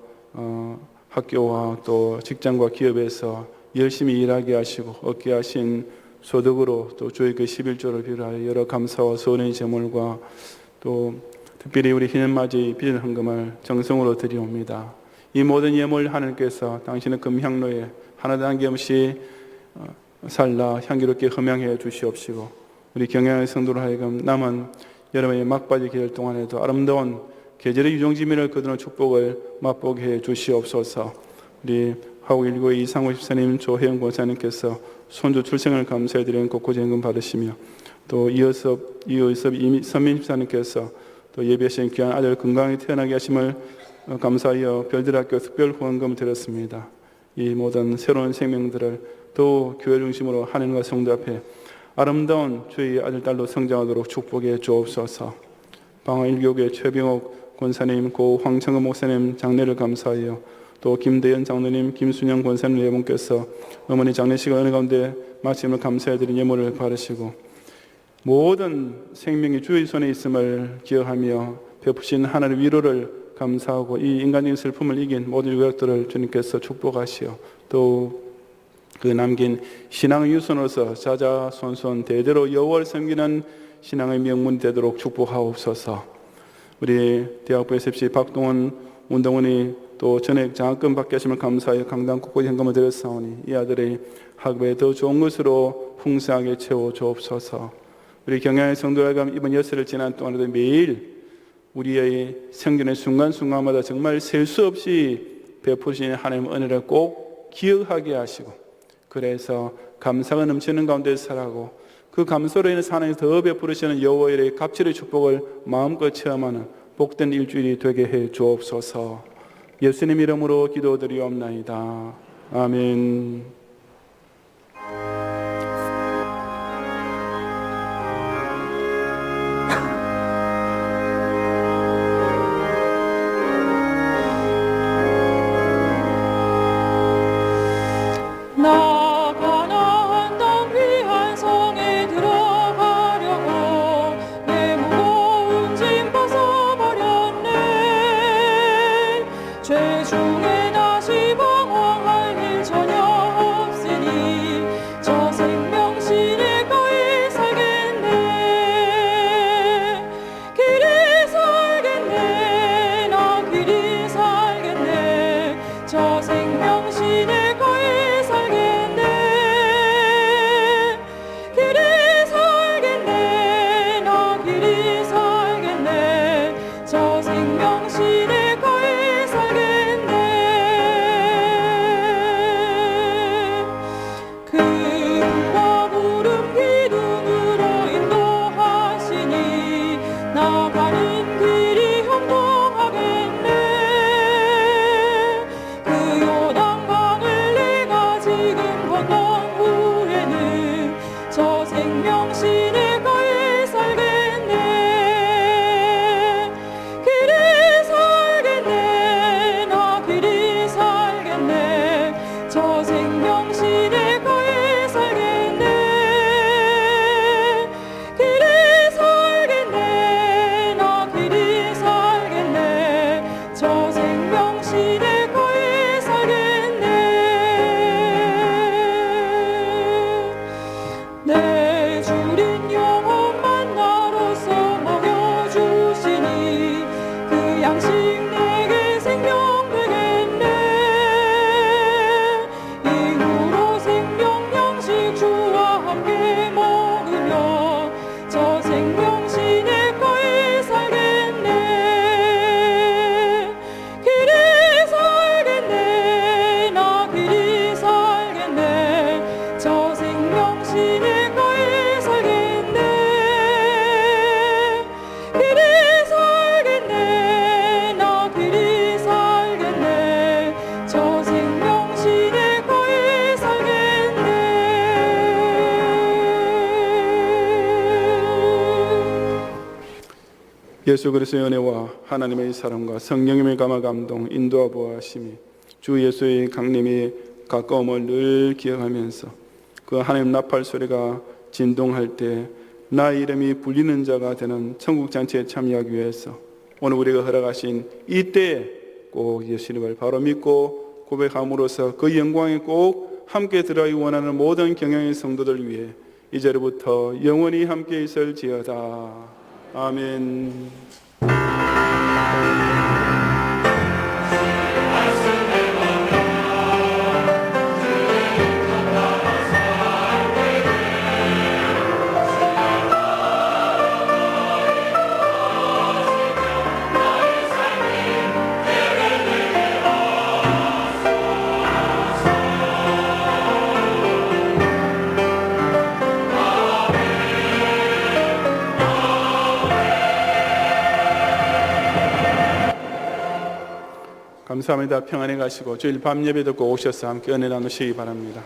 학교와 또 직장과 기업에서 열심히 일하게 하시고 얻게 하신 소득으로 또 주의 그 11조를 비롯하여 여러 감사와 소원의 제물과 또 특별히 우리 희년맞이 빚은 헌금을 정성으로 드리옵니다. 이 모든 예물 하나님께서 당신의 금향로에 하나도 남김없이 살라 향기롭게 흠양해 주시옵시고 우리 경영의 성도로 하여금 남은 여러분의 막바지 계절 동안에도 아름다운 계절의 유종지민을 거두는 축복을 맛보게 해 주시옵소서. 우리 화곡1교회 이상호 집사님, 조혜영 권사님께서 손주 출생을 감사해드리는 곳곳연금 받으시며, 또 이어섭 선민 집사님께서 또 예배하신 귀한 아들 건강히 태어나게 하심을 감사하여 별들학교 특별 후원금을 드렸습니다. 이 모든 새로운 생명들을 또 교회 중심으로 하나님과 성도 앞에 아름다운 주의 아들 딸로 성장하도록 축복해 주옵소서. 방화일교회 최병옥 권사님, 고 황청근 목사님 장례를 감사하여 또 김대현 장로님, 김순영 권사님 네 분께서 어머니 장례식 은혜 가운데 마침을 감사해드린 예물을 바르시고, 모든 생명이 주의 손에 있음을 기억하며 베푸신 하나님의 위로를 감사하고 이 인간적인 슬픔을 이긴 모든 유격들을 주님께서 축복하시어 또 그 남긴 신앙의 유선으로서 자자손손 대대로 여호와를 섬기는 신앙의 명문이 되도록 축복하옵소서. 우리 대학부 SFC 박동원 운동원이 또 전액 장학금 받게 하심을 감사하여 강당 곳곳에 현금을 드렸사오니 이 아들의 학업에 더 좋은 것으로 풍성하게 채워 주옵소서. 우리 경양의 성도들과 이번 여세를 지난 동안에도 매일 우리의 생전의 순간순간마다 정말 셀 수 없이 베푸신 하나님의 은혜를 꼭 기억하게 하시고, 그래서 감사가 넘치는 가운데 살아가고 그 감사로 인해서 하나님 더 베푸시는 여호와의 갑절의 축복을 마음껏 체험하는 복된 일주일이 되게 해 주옵소서. 예수님 이름으로 기도드리옵나이다. 아멘. 나 가나안 땅 귀한 성에 들어가려고 내 무거운 짐 벗어버렸네. 죄 중에 다시 방황할 일 전혀 없으니 저 생명신에 거의 살겠네. 길이 살겠네. 나 길이 살겠네. 저 생명신에 거의 예수 그리스도의 은혜와 하나님의 사랑과 성령님의 감화 감동 인도와 보호하심이 주 예수의 강림이 가까움을 늘 기억하면서 그 하나님 나팔 소리가 진동할 때 나의 이름이 불리는 자가 되는 천국 잔치에 참여하기 위해서 오늘 우리가 허락하신 이때에 꼭 예수님을 바로 믿고 고백함으로써 그 영광에 꼭 함께 들어가기 원하는 모든 경영의 성도들 위해 이제로부터 영원히 함께 있을지어다. 아멘. 감사합니다. 평안히 가시고 주일 밤 예배 듣고 오셔서 함께 은혜 나누시기 바랍니다.